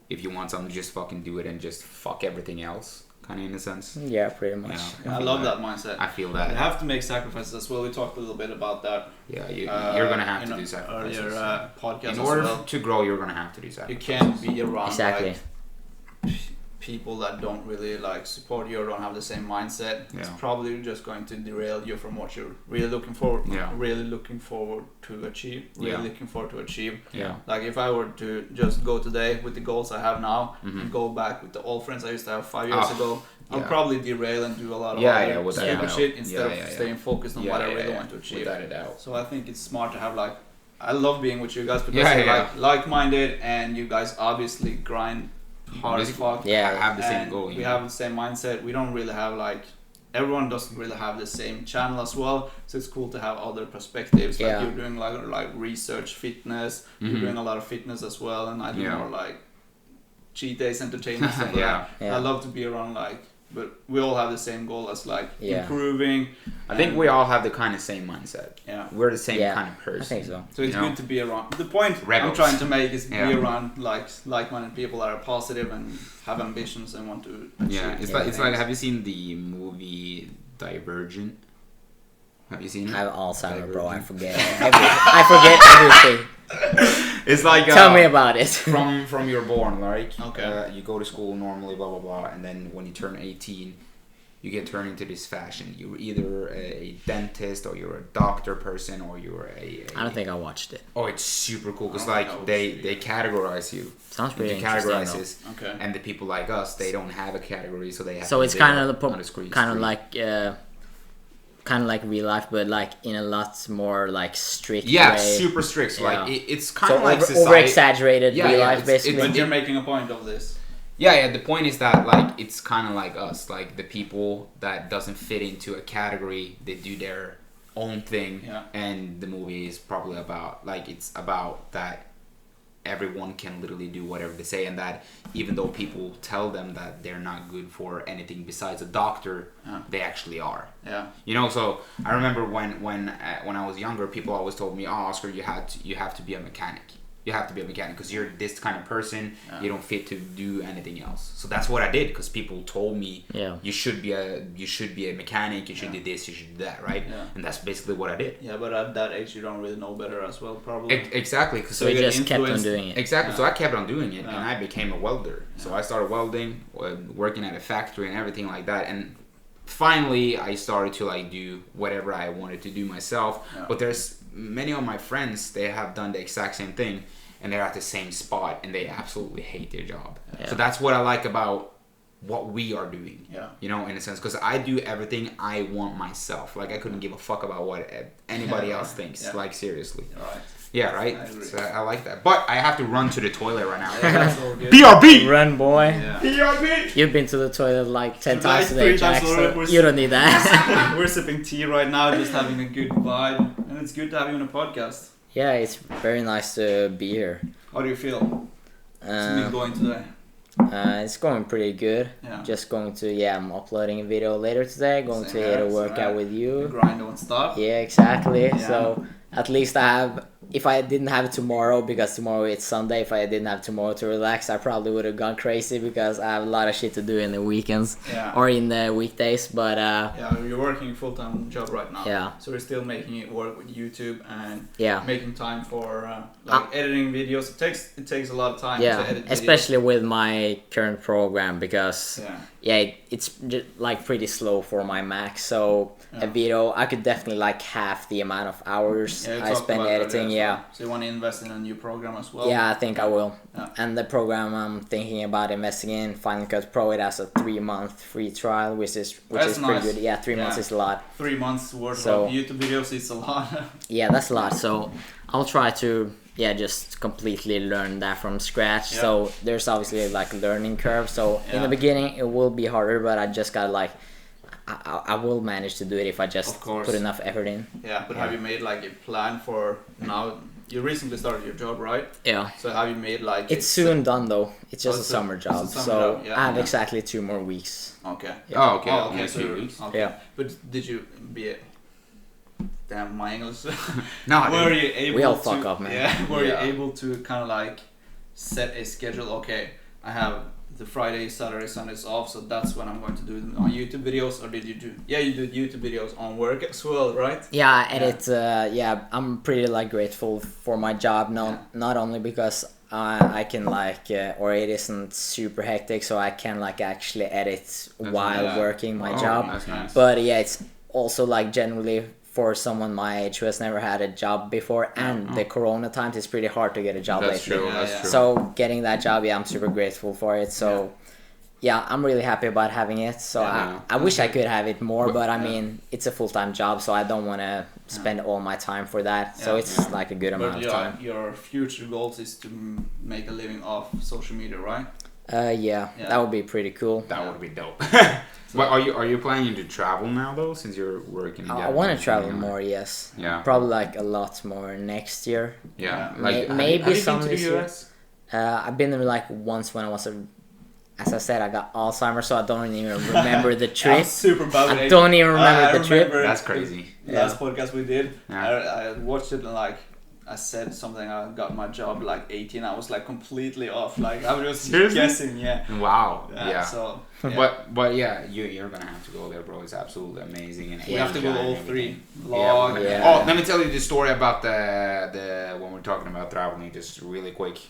if you want something, just fucking do it and just fuck everything else, kind of in a sense. Yeah, pretty much. I love that mindset. I feel that. You have to make sacrifices as well. We talked a little bit about that. Yeah, you're gonna have to do sacrifices. Earlier podcast in order as well. to grow, you're gonna have to do sacrifices. You can't be around exactly. people that don't really support you or don't have the same mindset. It's probably just going to derail you from what you're really looking forward to achieve. Looking forward to achieve. Yeah. Like if I were to just go today with the goals I have now and go back with the old friends I used to have 5 years ago, I'll probably derail and do a lot of other stupid shit instead of staying focused on what I really want to achieve. Without a doubt. So I think it's smart to have I love being with you guys because you're like-minded and you guys obviously grind hard as fuck. Yeah, have the same goal. We have the same mindset. We don't really have everyone doesn't really have the same channel as well, so it's cool to have other perspectives. Like you're doing like research fitness, you're doing a lot of fitness as well, and I do more cheat days, entertainment stuff like that. I love to be around but we all have the same goal as improving. I think we all have the kind of same mindset. Yeah, we're the same kind of person. I think so. So it's good to be around. The point I'm trying to make is be around like-minded people that are positive and have ambitions and want to achieve. Yeah, it's like have you seen the movie Divergent? Have you seen it? I have Alzheimer's, bro. I forget everything. It's like tell me about it. from you're born, like okay, you go to school normally, blah blah blah, and then when you turn 18, you get turned into this fashion. You're either a dentist or you're a doctor person or you're a I don't think I watched it. Oh, it's super cool because they categorize you. Sounds pretty interesting. Okay. And the people like us, they don't have a category, so they have. So to it's kind of like real life, but in a lot more strict. Yeah, way. Super strict. Yeah. It's kind of like society. Over exaggerated real life, basically. But you're making a point of this. Yeah. The point is that it's kind of like us, the people that doesn't fit into a category, they do their own thing. Yeah. And the movie is probably about it's about that. Everyone can literally do whatever they say, and that even though people tell them that they're not good for anything besides a doctor, they actually are. Yeah. So I remember when I was younger, people always told me, "Oh, Oscar, you have to be a mechanic. You have to be a mechanic because you're this kind of person. You don't fit to do anything else." So that's what I did because people told me, "You should be a mechanic. You should do this. You should do that, right?" Yeah. And that's basically what I did. Yeah, but at that age, you don't really know better as well, probably. Exactly. So you just kept on doing it. Exactly. So I kept on doing it, and I became a welder. So I started welding, working at a factory, and everything like that, and finally I started to do whatever I wanted to do myself. But there's many of my friends, they have done the exact same thing and they're at the same spot and they absolutely hate their job. So that's what I like about what we are doing, in a sense, because I do everything I want myself. I couldn't give a fuck about what anybody else thinks. Seriously. Right. Yeah, right? So I like that. But I have to run to the toilet right now. That's all good. BRB! Run, boy. Yeah. BRB! You've been to the toilet 10 times today, 3 times Jack, so already. you don't need that. We're sipping tea right now, just having a good vibe. And it's good to have you on a podcast. Yeah, it's very nice to be here. How do you feel? How's it been going today? It's going pretty good. Yeah. Just going to, I'm uploading a video later today. Going to hit a workout with you. The grind don't stop. Yeah, exactly. Yeah. So at least I have, if I didn't have tomorrow, because tomorrow it's Sunday, if I didn't have tomorrow to relax, I probably would have gone crazy because I have a lot of shit to do in the weekends or in the weekdays. But you're working a full-time job right now. Yeah. So we're still making it work with YouTube and making time for editing videos. It takes a lot of time to edit videos. Especially with my current program because it's just pretty slow for my Mac. So a video, I could definitely half the amount of hours I spend editing. So you want to invest in a new program as well? Yeah, I think I will. And the program I'm thinking about investing in, Final Cut Pro, it has a 3-month free trial, which is nice. Pretty good. Yeah, 3 months is a lot. 3 months worth of YouTube videos is a lot. Yeah, that's a lot. So I'll try to just completely learn that from scratch. Yeah. So there's obviously a learning curve. So in the beginning it will be harder, but I just gotta I will manage to do it if I just put enough effort in. Yeah, but have you made a plan for now? You recently started your job, right? Yeah. So have you made It's soon done though. It's just a summer job. It's a summer job. I have exactly 2 more weeks. Okay. Yeah. Oh, okay. Okay. So 2 weeks. Okay. Yeah. But did you be damn, my English. No, were you able we all to, fuck up, man. Yeah, were you able to kind of like set a schedule? Okay, I have the Friday, Saturday, Sundays off, so that's when I'm going to do them on YouTube videos. Or did you do? Yeah, you did YouTube videos on work as well, right? Yeah, I edit. I'm pretty like grateful for my job. Not only because I can like, or it isn't super hectic, so I can like actually edit while working my job. That's nice. But yeah, it's also like generally for someone my age who has never had a job before, and the Corona times, it's pretty hard to get a job That's lately. true. That's true. So getting that job, I'm super grateful for it. So. Yeah, I'm really happy about having it. So I wish I could have it more, but I mean, it's a full-time job, so I don't want to spend all my time for that. So it's like a good amount of time. Your future goals is to make a living off social media, right? Yeah, that would be pretty cool. That would be dope. Well, are you planning to travel now though, since you're working? I want to travel more. Yes. Yeah. Probably like a lot more next year. Yeah. Like maybe some this year. I've been there like once when I was as I said, I got Alzheimer's, so I don't even remember the trip. I'm super bad. I don't even remember the trip. That's crazy. Last podcast we did, I watched it and like I said something. I got my job like 18. I was like completely off. Like I was just guessing. Yeah. Wow. Yeah. So. But yeah, you're gonna have to go there, bro. It's absolutely amazing. And we have to go all three. Log. Yeah. Oh, let me tell you the story about the when we're talking about traveling, just really quick.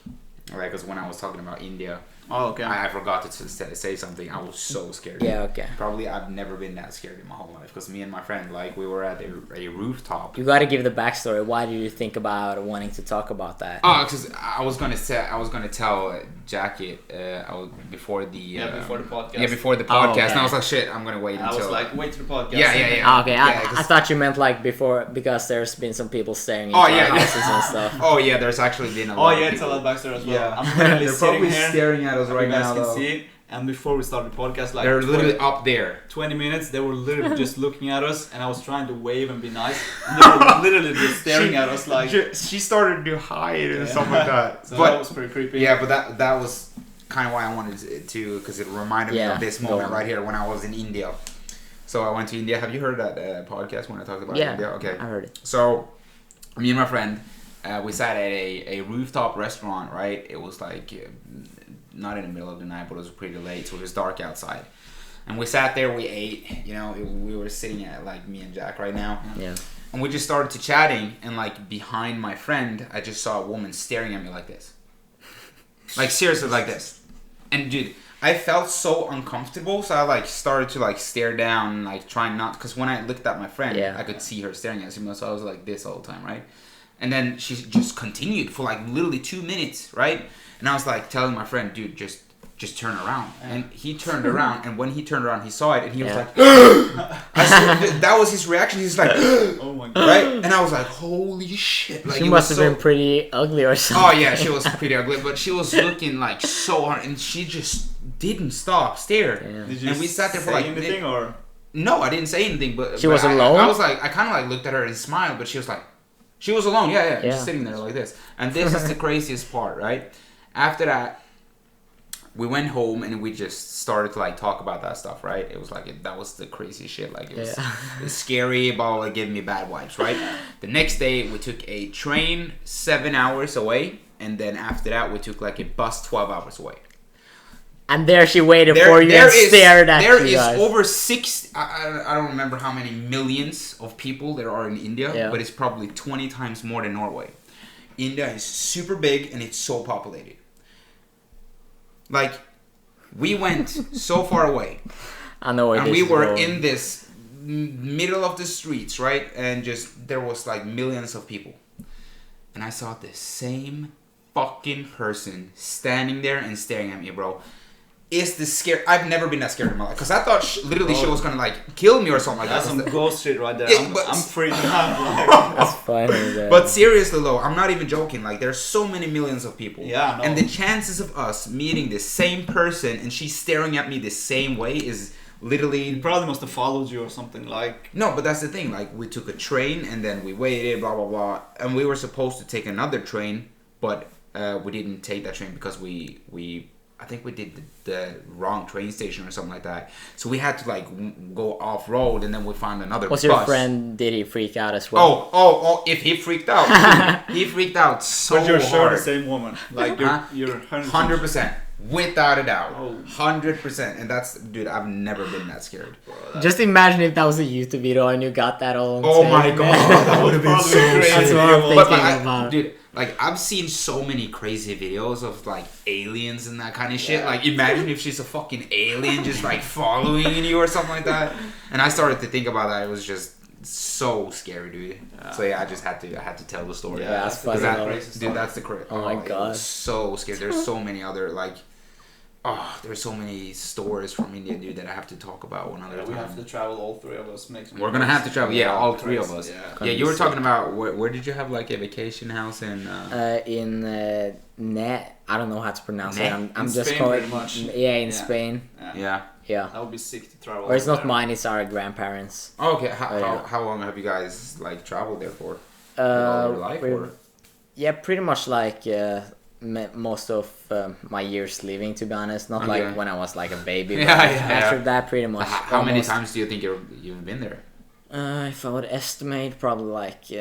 Like, cause when I was talking about India. Oh, okay. I forgot to say something. I was so scared. Yeah, okay. Probably I've never been that scared in my whole life. Because me and my friend, like, we were at a rooftop. You got to give the backstory. Why did you think about wanting to talk about that? Oh, because I was gonna tell Jackie before the podcast. Yeah, before the podcast. Okay. And I was like, shit, I'm gonna wait until. I was like, wait to the podcast. Yeah. Okay, I thought you meant like before, because there's been some people staring into houses and stuff. Oh yeah, there's actually been a lot. Oh yeah, tell that backstory as well. Yeah. I'm literally they're probably here. staring at us right now. You guys can see. And before we started the podcast, like they're literally up there. 20 minutes, they were literally just looking at us, and I was trying to wave and be nice. And they were literally just staring at us like. She started to hide and stuff like that. So that was pretty creepy. Yeah, but that was kind of why I wanted to, because it reminded me of this moment right here when I was in India. So I went to India. Have you heard that podcast when I talked about India? Okay, I heard it. So me and my friend, we sat at a rooftop restaurant. Right, it was like. Not in the middle of the night, but it was pretty late, so it was dark outside. And we sat there, we ate, we were sitting at, like, me and Jack right now. Yeah. And we just started to chatting, and, like, behind my friend, I just saw a woman staring at me like this. Like, seriously, like this. And, dude, I felt so uncomfortable, so I, like, started to, like, stare down, like, trying not, because when I looked at my friend, I could see her staring at me, so I was like this all the time, right? And then she just continued for, like, literally 2 minutes, right? And I was like telling my friend, dude, just turn around. And he turned around, and when he turned around, he saw it, and he was like, that was his reaction. He was like, oh my god, right? And I was like, holy shit! Like, she must have been pretty ugly or something. Oh yeah, she was pretty ugly, but she was looking like so hard, and she just didn't stop staring. Yeah. Did you and we sat there for like anything or? No, I didn't say anything, but she was alone. I was like, I kind of like looked at her and smiled, but she was like, she was alone. Yeah, just sitting there like this. And this is the craziest part, right? After that, we went home and we just started to like talk about that stuff, right? It was like that was the crazy shit. Like it was scary, but it gave me bad vibes, right? The next day we took a train 7 hours away, and then after that we took like a bus 12 hours away. And there she waited for you and stared at you guys. There is over 6, I don't remember how many millions of people there are in India, but it's probably 20 times more than Norway. India is super big and it's so populated. Like, we went so far away. I know where and this we is were going. in this middle of the streets, right? And just, there was like millions of people. And I saw the same fucking person standing there and staring at me, bro. Is this scary? I've never been that scared in my life. Because I thought she was going to like kill me or something like that. That's some ghost shit right there. Yeah, I'm freaking out. That's funny. But seriously though, I'm not even joking. Like, there's so many millions of people. Yeah, no. And the chances of us meeting the same person and she's staring at me the same way is literally... He probably must have followed you or something like... No, but that's the thing. Like, we took a train and then we waited, blah, blah, blah. And we were supposed to take another train, but we didn't take that train because we I think we did the wrong train station or something like that. So we had to like go off road, and then we found another Was bus. your friend, did he freak out as well? Oh, if he freaked out. He freaked out so hard. But you're sure the same woman. Like, you're 100%. Without a doubt. 100%. And that's, dude, I've never been that scared. Bro, Just imagine if that was a YouTube video and you got that all on Oh tape, my man. god, that would have been so crazy. That's what I'm thinking about. Dude, like, I've seen so many crazy videos of, like, aliens and that kind of shit. Like, imagine if she's a fucking alien just, like, following you or something like that. And I started to think about that. It was just so scary, dude. So yeah, I had to tell the story. Yeah, that's funny. Dude, that's the crazy. Oh my god, so scary. There's so many other like, there's so many stories from India, dude, that I have to talk about one other time. We have to travel, all three of us. We're gonna have to travel. Yeah, all three of us. Yeah, you were talking about where did you have like a vacation house in? I don't know how to pronounce it. I'm in just Spain, calling pretty much. in Spain. Yeah. That would be sick to travel. Or it's not there. mine, it's our grandparents. Okay, how long have you guys like traveled there for? All your life, or? Yeah, pretty much like most of my years living, to be honest. Not like when I was like a baby, but after that, pretty much. How many times do you think you've been there? If I would estimate, probably like 8,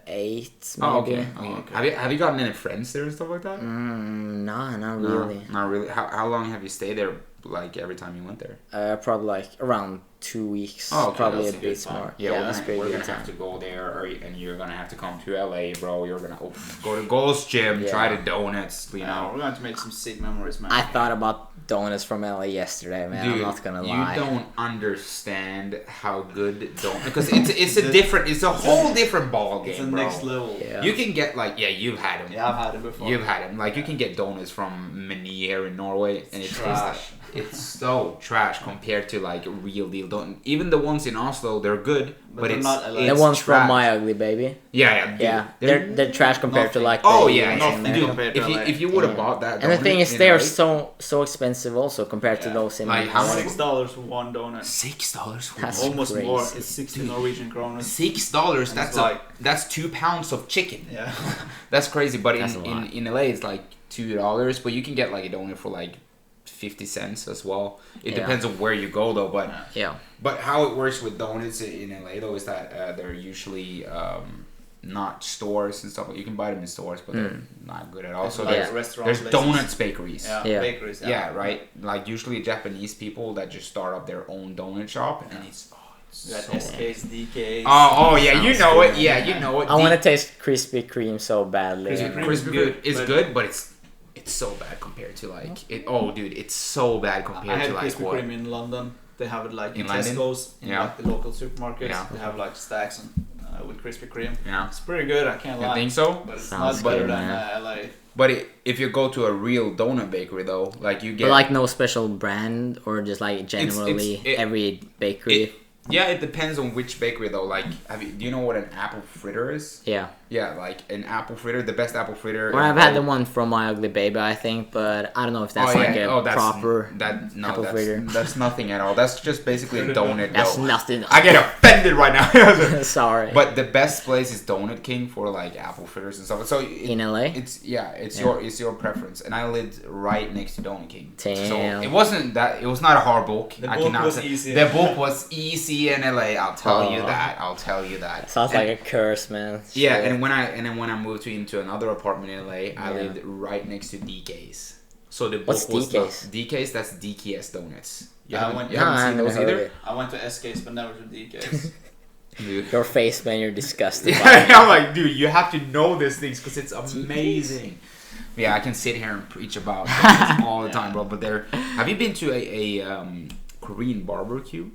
maybe. Oh, okay. Have you gotten any friends there and stuff like that? No, not really. Not really. How long have you stayed there? Like every time you went there? Probably like around 2 weeks. Oh, okay, probably a that's bit more. Yeah, we're gonna time. have to go there, and you're gonna have to come to LA, bro. You're gonna go to Gold's Gym, try the donuts. You know, we're going to make some sick memories, man. I thought about donuts from LA yesterday, man. Dude, I'm not gonna lie. You don't understand how good donuts, because it's a whole different ball game, It's the bro. next level. Yeah. You can get like you've had them. Yeah, I've had them before. You've had them. Like you can get donuts from Meny here in Norway, and it's trash. It's so trash compared to like real deal donuts. Even the ones in Oslo, they're good, but it's not it's the ones trash. from My Ugly Baby. Yeah. They're trash compared to like. Oh the yeah, ones in no, there. dude. If you would have bought that, And the thing donut is, in they are LA, so expensive also compared to those in. Like, how much? $6 for one donut. $6. That's Almost crazy. more. It's 60 Norwegian kroner. $6. That's 2 pounds of chicken. Yeah. That's crazy. But That's a lot. in LA, it's like $2. But you can get like a donut for like 50 cents as well. It depends on where you go though. But But how it works with donuts in LA though is that they're usually not stores and stuff. You can buy them in stores, but they're not good at all. So like there's donuts bakeries. Yeah. Bakeries. Yeah, right. Like usually Japanese people that just start up their own donut shop, and it's You got SKs, DKs. Oh yeah, you know good, it. Yeah, you know it. I want to taste Krispy Kreme so badly. Krispy Kreme is good, but it's so bad compared to like it. Oh, dude, it's so bad compared to like Krispy what. Kreme in London. They have it like in London? Tesco's, in Yeah. like the local supermarkets. Yeah. They have like stacks and, with Krispy Kreme. Yeah. It's pretty good. I can't You lie. think so? But it's Sounds not better good, than man. LA. But if you go to a real donut bakery though, like you get But like no special brand or just like generally every bakery. Yeah, it depends on which bakery though. Like, do you know what an apple fritter is? Yeah. Yeah, like an apple fritter, the best apple fritter. Or I've had the one from My Ugly Baby, I think, but I don't know if that's proper apple fritter. That's nothing at all. That's just basically a donut. That's dough. nothing. I get offended right now. Sorry. But the best place is Donut King for like apple fritters and stuff. So in LA, it's your preference, and I lived right next to Donut King. Damn. So it wasn't that. It was not a hard book. The book was easy. The book was easy in LA. I'll tell you that. I'll tell you that. Sounds like a curse, man. Yeah, Shit. and then when I moved into another apartment in LA, I lived right next to DK's. So the book What's was DK's? DK's. That's DKS Donuts. You I haven't went- seen those either? I went to SK's but never to DK's. Dude. Your face, man, you're disgusted. Yeah, I'm like, dude, you have to know these things because it's amazing. Yeah, I can sit here and preach about donuts all the time, bro. But have you been to a Korean barbecue?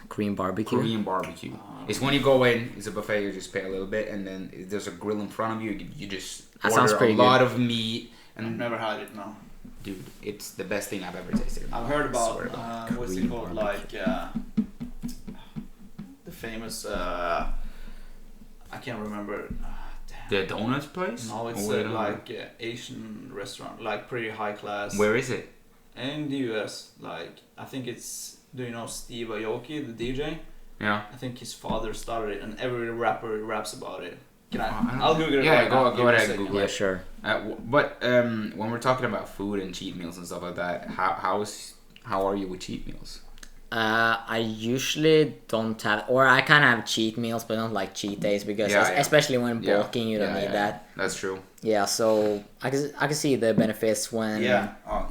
Korean barbecue. Korean barbecue. It's when you go in, it's a buffet, you just pay a little bit, and then there's a grill in front of you. You just That sounds order pretty a lot good. of meat. I've And never had it, no. dude, it's the best thing I've ever tasted. I've heard about, Swear to God. what's it Korean called, barbecue. like, the famous, I can't remember. The donuts place? No, it's Or where- like Asian restaurant, like pretty high class. Where is it? In the US, like, I think it's, do you know Steve Aoki, the DJ? Yeah. I think his father started it, and every rapper raps about it. Can I'll Google it. Yeah, right go ahead, Google it. Yeah, sure. But when we're talking about food and cheat meals and stuff like that, how are you with cheat meals? I usually don't have, or I kind of have cheat meals, but not like cheat days because especially when bulking, you don't need that. That's true. Yeah, so I can see the benefits when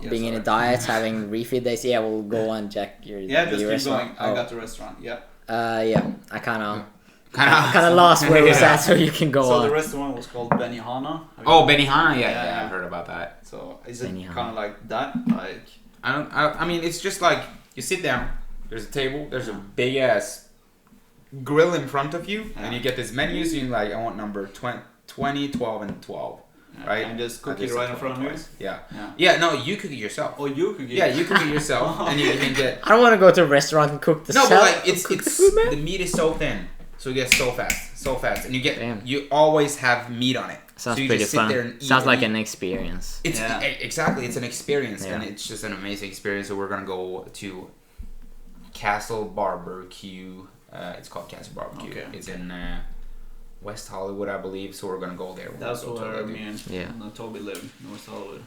being in a diet, having refeed days. Yeah, we'll go on check your just keep restaurant. going. I got the restaurant. Yeah. I kind of lost where it was at, so you can go on. So the restaurant was called Benihana. Oh, Benihana, yeah, I've heard about that. So is it kind of like that? Like I mean, it's just like you sit down. There's a table. There's a big ass grill in front of you, and you get this menu. So you're like, I want number 20, 12, and 12. Right? And just cook it right in front of you? Yeah, no, you cook it yourself. Oh, you cook it? Yeah, you cook it yourself, and you can get... I don't want to go to a restaurant and cook the No, but like, it's the meat is so thin, so it gets so fast. And you always have meat on it. Sounds so you pretty just sit fun. there and eat Sounds like an experience. Exactly, it's an experience, and it's just an amazing experience. So we're going to go to Castle Barbecue. It's called Castle Barbecue. Okay. It's in... West Hollywood, I believe, so we're gonna go there. That's where me and Toby live, North Hollywood.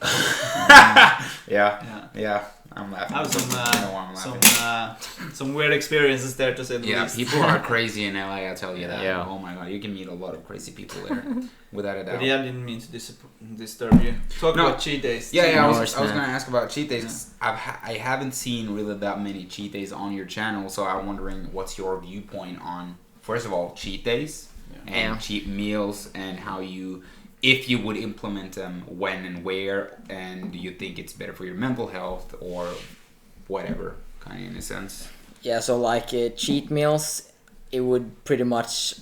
Yeah. I'm laughing. I have some weird experiences there, to say the least. Yeah, people are crazy in LA. I tell you that. Yeah. Oh my god, you can meet a lot of crazy people there, without a doubt. But I didn't mean to disturb you. Talk about cheat days. I was gonna ask about cheat days. Yeah. I haven't seen really that many cheat days on your channel, so I'm wondering what's your viewpoint on, first of all, cheat days. And cheat meals, and if you would implement them, when and where, and do you think it's better for your mental health or whatever, kind of in a sense? Yeah, so like cheat meals, it would pretty much,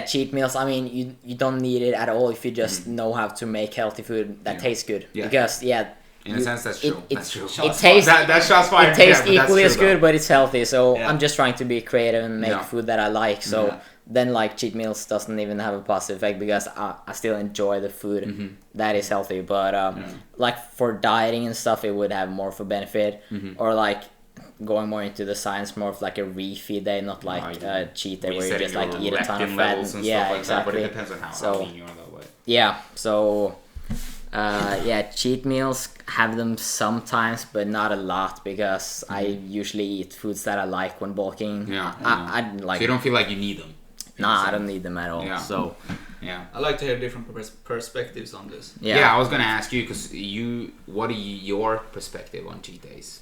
cheat meals, I mean, you don't need it at all if you just know how to make healthy food that tastes good. Yeah. Because, in a sense, that's true. That's true. It tastes it tastes equally as good, but it's healthy. So I'm just trying to be creative and make food that I like. So then, like, cheat meals doesn't even have a positive effect because I still enjoy the food that is healthy. But like for dieting and stuff, it would have more of a benefit. Or like going more into the science, more of like a refeed day, not like a cheat day where you just like eat a ton of fat. Exactly. But it depends on how lean you are, though. Yeah. So. Cheat meals, have them sometimes, but not a lot because I usually eat foods that I like when bulking. I like. So you don't feel like you need them? Nah, I don't need them at all. Yeah. So, I like to hear different perspectives on this. Yeah, I was gonna ask you because what are your perspective on cheat days?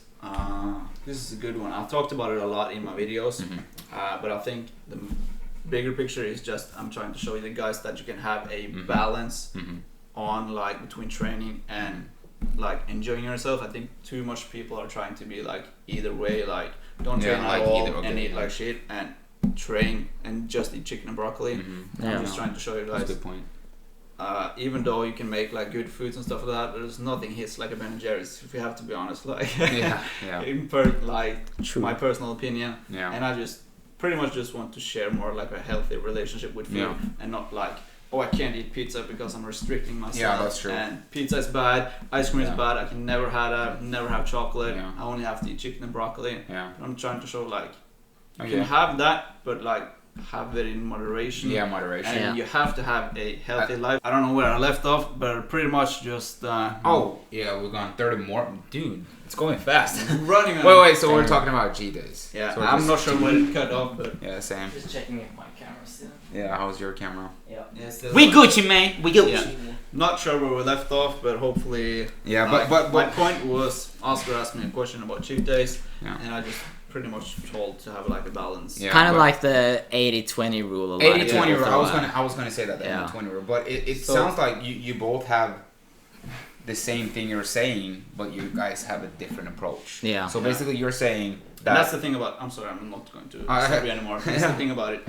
This is a good one. I've talked about it a lot in my videos, but I think the bigger picture is just I'm trying to show you the guys that you can have a balance. On like between training and like enjoying yourself. I think too much people are trying to be like either way, like don't train at all and eat like shit, and train and just eat chicken and broccoli. I'm just trying to show you guys. That's a good point. Even though you can make like good foods and stuff like that, there's nothing hits like a Ben and Jerry's, if you have to be honest. Like my personal opinion. And I just pretty much just want to share more like a healthy relationship with food and not like, oh, I can't eat pizza because I'm restricting myself. Yeah, that's true. And pizza is bad. Ice cream is bad. I can never have chocolate. I only have to eat chicken and broccoli. But I'm trying to show like you can have that, but like have it in moderation. Yeah, moderation. And you have to have a healthy life. I don't know where I left off, but pretty much just. We've gone 30 more, dude. It's going fast. Running. Wait. So we're talking about cheat days. Yeah, so I'm not sure where it cut off, but same. Just checking if my camera's still. Yeah, how's your camera? Yeah. We Gucci, man. We Gucci. Yeah. Not sure where we left off, but hopefully. Yeah, but my point was Oscar asked me a question about cheat days, and I just pretty much told to have like a balance. Yeah, kind of like the 80-20 rule. 80-20 rule. I was gonna say that 80-20 rule, but it sounds like you both have the same thing you're saying, but you guys have a different approach. Yeah. So basically, you're saying that. That's the thing about. I'm sorry, I'm not going to stop you anymore. That's the thing about it.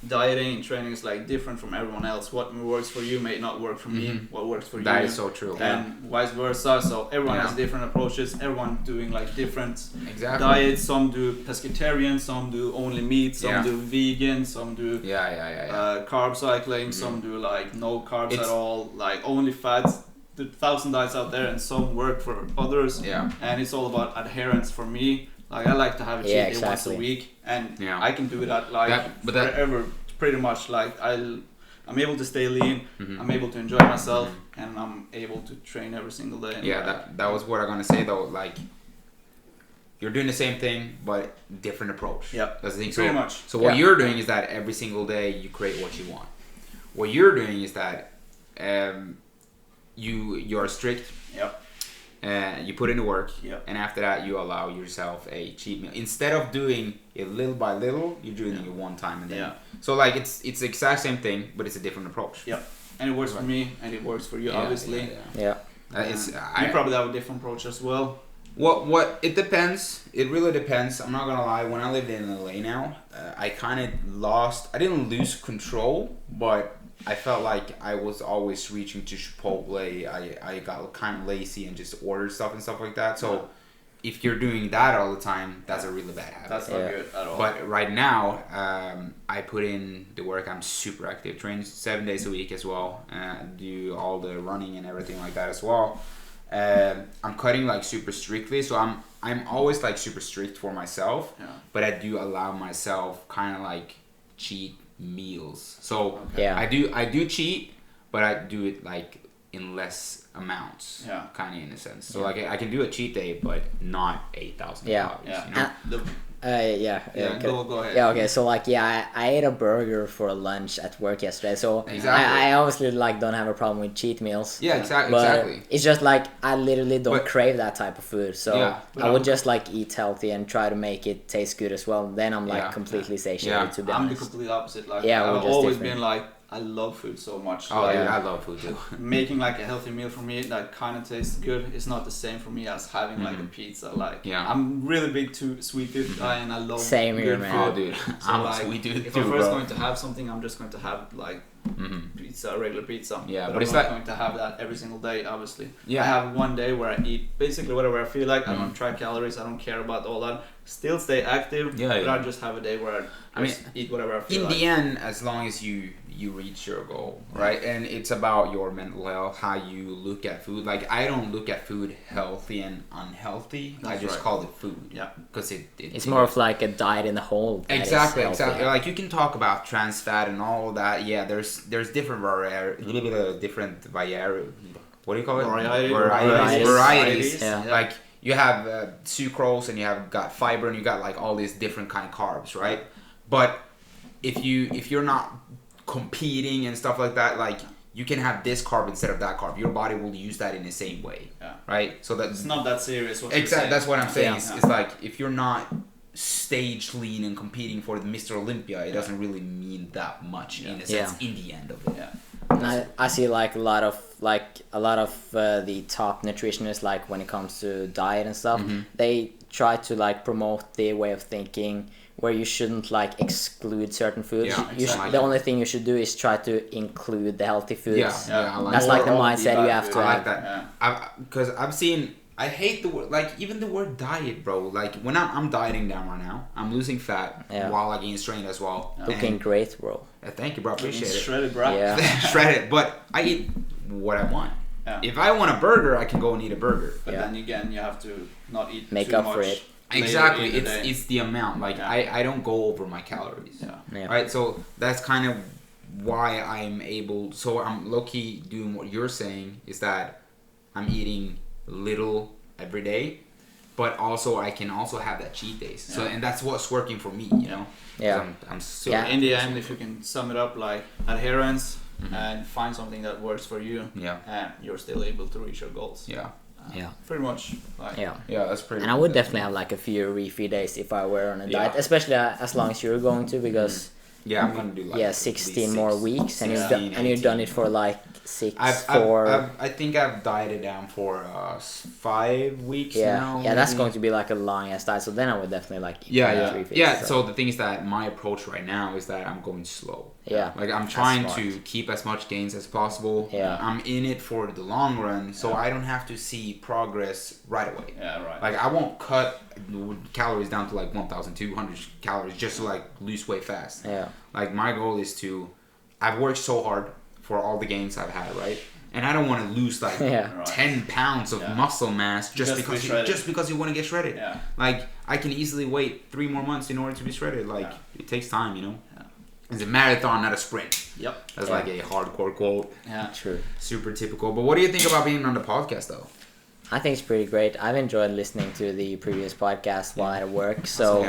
Dieting and training is like different from everyone else. What works for you may not work for me. What works for you. That is so true. And vice versa. So everyone has different approaches. Everyone doing like different diets. Some do pescatarian. Some do only meat. Some do vegan. Some do carb cycling. Some do like no carbs at all. Like only fats. There's 1,000 diets out there, and some work for others. Yeah. And it's all about adherence for me. Like I like to have a cheat day once a week, and I can do that like forever, pretty much like I'm able to stay lean. I'm able to enjoy myself, and I'm able to train every single day. Yeah, that was what I'm gonna say though. Like, you're doing the same thing but different approach. Yeah, that's the thing. Pretty much. So what you're doing is that every single day you create what you want. What you're doing is that you're strict. Yep. You put in the work, Yep. and after that you allow yourself a cheat meal. Instead of doing it little by little, you're doing it one time and then. Yeah. So like it's the exact same thing, but it's a different approach. Yep. And it works for me, and it works for you, obviously. Yeah. You probably have a different approach as well. What it depends. It really depends. I'm not gonna lie. When I lived in LA now, I kind of lost. I didn't lose control, but I felt like I was always reaching to Chipotle. I got kind of lazy and just ordered stuff and stuff like that. So if you're doing that all the time, that's a really bad habit. That's not good at all. But right now, I put in the work. I'm super active. Train 7 days a week as well. Do all the running and everything like that as well. I'm cutting like super strictly, so I'm always like super strict for myself. Yeah. But I do allow myself kind of like cheat meals. So Yeah. I do cheat, but I do it like in less amounts. Yeah. Kind of in a sense. So like I can do a cheat day, but not 8,000 Yeah. calories. Yeah. You know? Yeah, okay. go ahead. Yeah, okay, so like, I ate a burger for lunch at work yesterday, so Exactly. I obviously like don't have a problem with cheat meals. Yeah, But exactly. it's just like I literally don't But- crave that type of food, so Yeah. I would just like eat healthy and try to make it taste good as well. Then I'm like Yeah. completely satiated, Yeah. to be I'm the honest. complete opposite. Like Yeah, we're I've just always different. been like, I love food so much. Oh, like, dude, I love food too. making like a healthy meal for me that kind of tastes good is not the same for me as having like a pizza. Like, Yeah. I'm really big to sweet tooth guy, and I love Same here, good man. food. Oh, dude, So I'm like, a sweet dude if too, I'm first bro. going to have something, I'm just going to have like pizza, regular pizza. Yeah, but but I'm it's not like- going to have that every single day. Obviously, Yeah. I have one day where I eat basically whatever I feel like. I don't track calories. I don't care about all that. Still stay active. Yeah, but yeah. I just have a day where I mean, just eat whatever I feel In like. the end, as long as you reach your goal, right? And it's about your mental health, how you look at food. Like, I don't look at food healthy and unhealthy. I That's just right. call it food. Yeah. Because It's more of like a diet in the whole. that is Exactly, healthy. exactly. Like, you can talk about trans fat and all of that. Yeah, there's different what do you call it? Varieties. Yeah. Like, you have sucrose, and you have got fiber, and you got like all these different kind of carbs, right? But if you're not competing and stuff like that, like, you can have this carb instead of that carb. Your body will use that in the same way, Yeah. right? So It's not that serious. What you're exactly. saying. That's what I'm saying. Yeah. It's like, if you're not stage lean and competing for the Mr. Olympia, it doesn't really mean that much in a sense in the end of it. Yeah. And I see like a lot of the top nutritionists, like when it comes to diet and stuff, they try to like promote their way of thinking where you shouldn't like exclude certain foods. Yeah, exactly. The only thing you should do is try to include the healthy foods. Yeah, I like That's that. like the More mindset of you the have to I have. like that. Because I've seen, I hate the word, like, even the word diet, bro. Like, when I'm dieting down right now, I'm losing fat while I gain strength as well. Looking great, bro. Thank you, bro. Appreciate it. Shredded, bro. Yeah. Shredded, but I eat what I want. Yeah. If I want a burger, I can go and eat a burger. But Yeah. then again, you have to not eat Make too up much for it. later Exactly. in the day. It's the amount. Like, I don't go over my calories. Yeah. Yeah. Right, so that's kind of why I'm able. So I'm low key doing what you're saying, is that I'm eating little every day, but also I can also have that cheat days. So, and that's what's working for me, you know. 'Cause Yeah. I'm so Yeah. In the end, if you can sum it up, like adherence and find something that works for you, and you're still able to reach your goals. Yeah. Yeah. Pretty much. Like, Yeah. Yeah, that's pretty. And I would definitely have like a few refeed days if I were on a diet, especially as long as you're going to, because Yeah, I'm gonna do like 16 more weeks, and you've 16, and you've done it 18. for like 4. I think I've dieted down for 5 weeks now. Yeah, that's maybe. going to be like a long ass diet. So then I would definitely like eat Yeah. 3 feeds, Yeah, so the thing is that my approach right now is that I'm going slow. Yeah. Like, I'm That's trying smart. to keep as much gains as possible. Yeah. I'm in it for the long run, so I don't have to see progress right away. Yeah, right. Like, I won't cut calories down to like 1,200 calories just to like lose weight fast. Yeah. Like, my goal is to, I've worked so hard for all the gains I've had, right? And I don't want to lose like Yeah. 10 pounds of muscle mass just because you want to get shredded. Yeah. Like, I can easily wait 3 more months in order to be shredded. Like, it takes time, you know? It's a marathon, not a sprint. Yep. That's like a hardcore quote. Yeah. True. Super typical. But what do you think about being on the podcast, though? I think it's pretty great. I've enjoyed listening to the previous podcast while at work. So,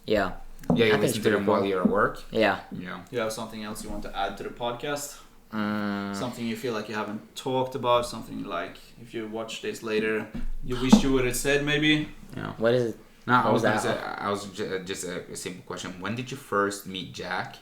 yeah. Yeah, you listen to them while you're at work? Yeah. Yeah. Do you have something else you want to add to the podcast? Something you feel like you haven't talked about? Something like, if you watch this later, you wish you would have said maybe? Yeah. What is it? No, I was just a simple question. When did you first meet Jack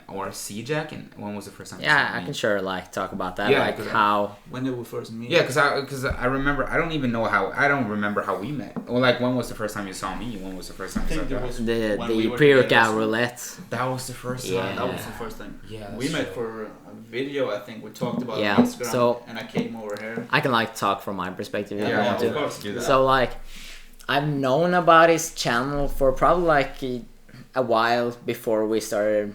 or see Jack, and when was the first time? Yeah, I can sure talk about that. Yeah, like how. When did we first meet? Yeah, because I remember. I don't remember how we met. Or like, when was the first time you saw me? When was the first time you saw Jack? The pre-workout roulette. That was the first time. Yeah. That was the first time. Yeah, we met for a video. I think we talked about yeah. on Instagram. So and I came over here. I can talk from my perspective if you want of to. course. Do that. So I've known about his channel for probably a while before we started,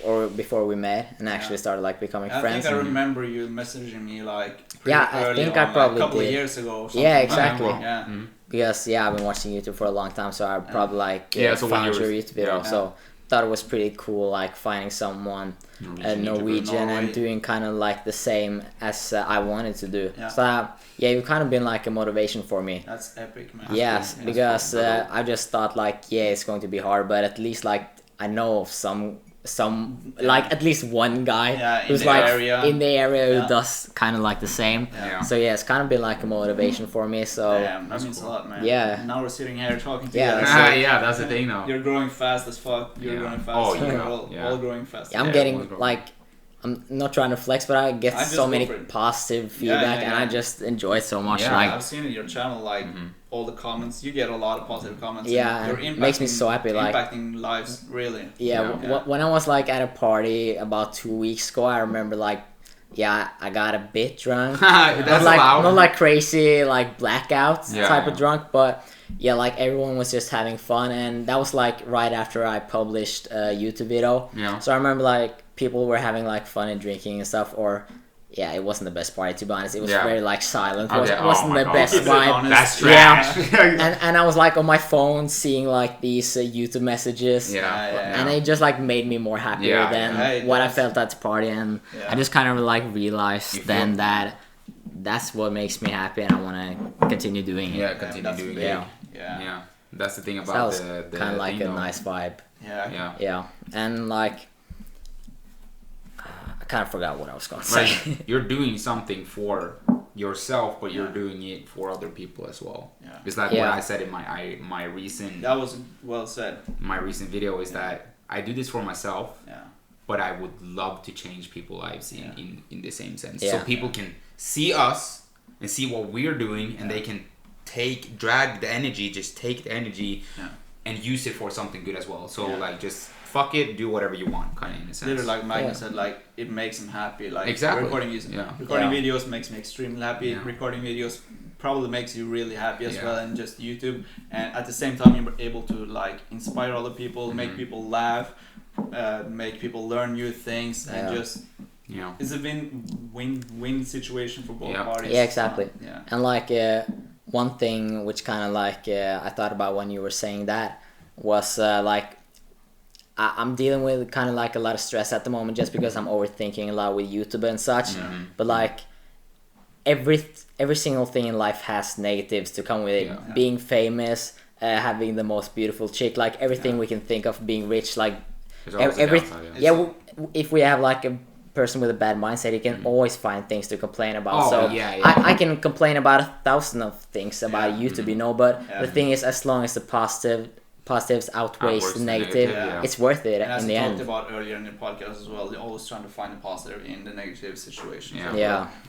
or before we met and actually started becoming friends. I think I remember you messaging me I think I probably a couple did. of years ago. Or something. Yeah, exactly. Yeah. Mm-hmm. Because I've been watching YouTube for a long time, so I probably so found your YouTube video. So thought it was pretty cool, finding someone Norwegian and doing kind of the same as I wanted to do. Yeah. So you've kind of been a motivation for me. That's epic, man. Yes, because I just thought it's going to be hard, but at least I know of some at least one guy who's in the area who does kind of the same. Yeah. So it's kind of been a motivation for me. So that means a lot, man. Yeah. Now we're sitting here talking together. That's the thing though. You're growing fast as fuck. You're growing fast. Oh, We're all growing fast. I'm getting I'm not trying to flex, but I get so many positive feedback, and I just enjoy it so much. Yeah, I've seen in your channel all the comments. You get a lot of positive comments. Yeah, it makes me so happy. Impacting lives, really. Yeah, when I was at a party about 2 weeks ago, I remember I got a bit drunk. That's not crazy blackout type of drunk, but everyone was just having fun, and that was right after I published a YouTube video. Yeah. So I remember people were having fun and drinking and stuff, or it wasn't the best party, to be honest. It was very silent. It wasn't the best vibe. That's trash. and I was on my phone seeing these YouTube messages. And it just made me more happier than what I felt at the party, and I just kind of realized then that that's what makes me happy, and I want to continue doing it. Yeah, continue doing it. Yeah. That's the thing about so that was kind of a nice vibe. Yeah. And I kind of forgot what I was going to say. You're doing something for yourself, but you're doing it for other people as well. Yeah. It's what I said in my recent. That was well said. My recent video is that I do this for myself. Yeah. But I would love to change people's lives in the same sense, so people can see us and see what we're doing, and they can take the energy and use it for something good as well. So just fuck it, do whatever you want, kind of in a sense. Literally, like Magnus said, it makes him happy. Exactly. Recording videos makes me extremely happy. Recording videos probably makes you really happy as well, and just YouTube. And at the same time, you're able to inspire other people, make people laugh, make people learn new things, and just it's a win-win situation for both parties. Yeah, exactly. Yeah. And one thing which kind of I thought about when you were saying that was I'm dealing with kind of a lot of stress at the moment, just because I'm overthinking a lot with YouTube and such. But every single thing in life has negatives to come with it. Being famous, having the most beautiful chick, everything we can think of, being rich, if we have a person with a bad mindset, he can always find things to complain about. I can complain about 1,000 of things about YouTube, but the thing is, as long as the positives outweighs the negative, it's worth it in the end. As we talked about earlier in the podcast as well, you're always trying to find a positive in the negative situation. So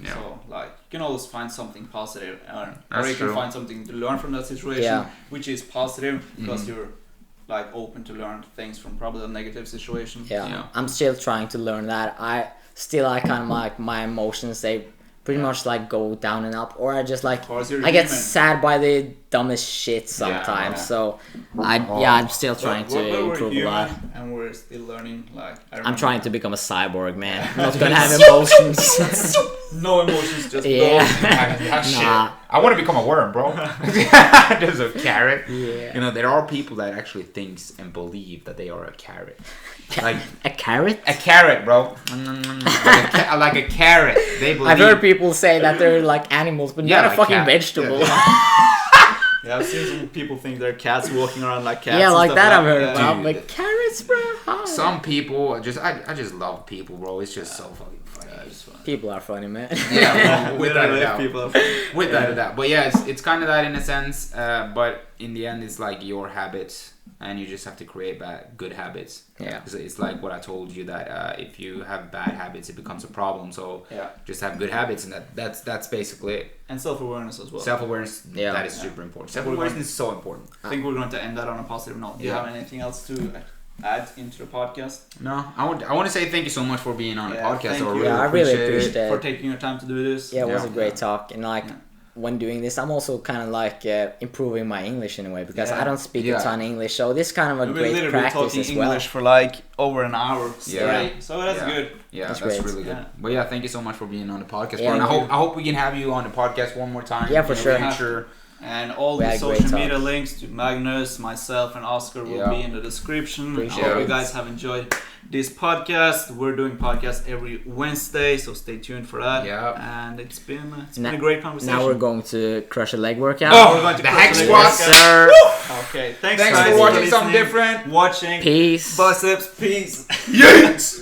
you can always find something positive, or you can find something to learn from that situation, which is positive, because you're open to learn things from probably a negative situation. I'm still trying to learn that. I kind of my emotions, they pretty much go down and up, or I just I get sad by the dumbest shit sometimes. So I'm still trying to improve a lot. And we're still learning. Like I'm trying to become a cyborg, man. I'm not gonna have emotions. No emotions, just shit. I want to become a worm, bro. There's a carrot. Yeah. You know, there are people that actually thinks and believe that they are a carrot. Like a carrot? A carrot, bro. Like a carrot. They believe. I've heard people say that they're like animals, but not a fucking vegetable. Yeah, I've seen some people think they're cats walking around like cats. Yeah, like that I've heard about. Dude. Like carrots, bro. How? Some people I just love people, bro. It's just so fucking funny. People are funny, man. Yeah, without a doubt. People Without a doubt. But yeah, it's kind of that in a sense. But in the end, it's like your habits, and you just have to create good habits. Yeah. It's like what I told you that if you have bad habits, it becomes a problem. So just have good habits, and that's basically it. And self-awareness as well. Self-awareness, that is super important. Self-awareness is so important. I think we're going to end that on a positive note. Do you have anything else to add into the podcast? No, I want to say thank you so much for being on the podcast. I really appreciate it. For taking your time to do this. Yeah, it was a great talk. And like when doing this, I'm also kind of like improving my English in a way because I don't speak a ton of English. So this is kind of a great practice as well. English for like over an hour straight. So that's good. Yeah, that's really good. But yeah, thank you so much for being on the podcast. Yeah, and I hope we can have you on the podcast one more time. Yeah, for sure. And all the social media links to Magnus, myself, and Oscar will be in the description. I hope you guys have enjoyed this podcast. We're doing podcasts every Wednesday, so stay tuned for that. Yeah. And it's been a great conversation. Now we're going to crush a leg workout. Oh, we're going to the hack squats, sir. Okay, thanks for watching something different. Watching. Peace. Biceps. Peace. Yes.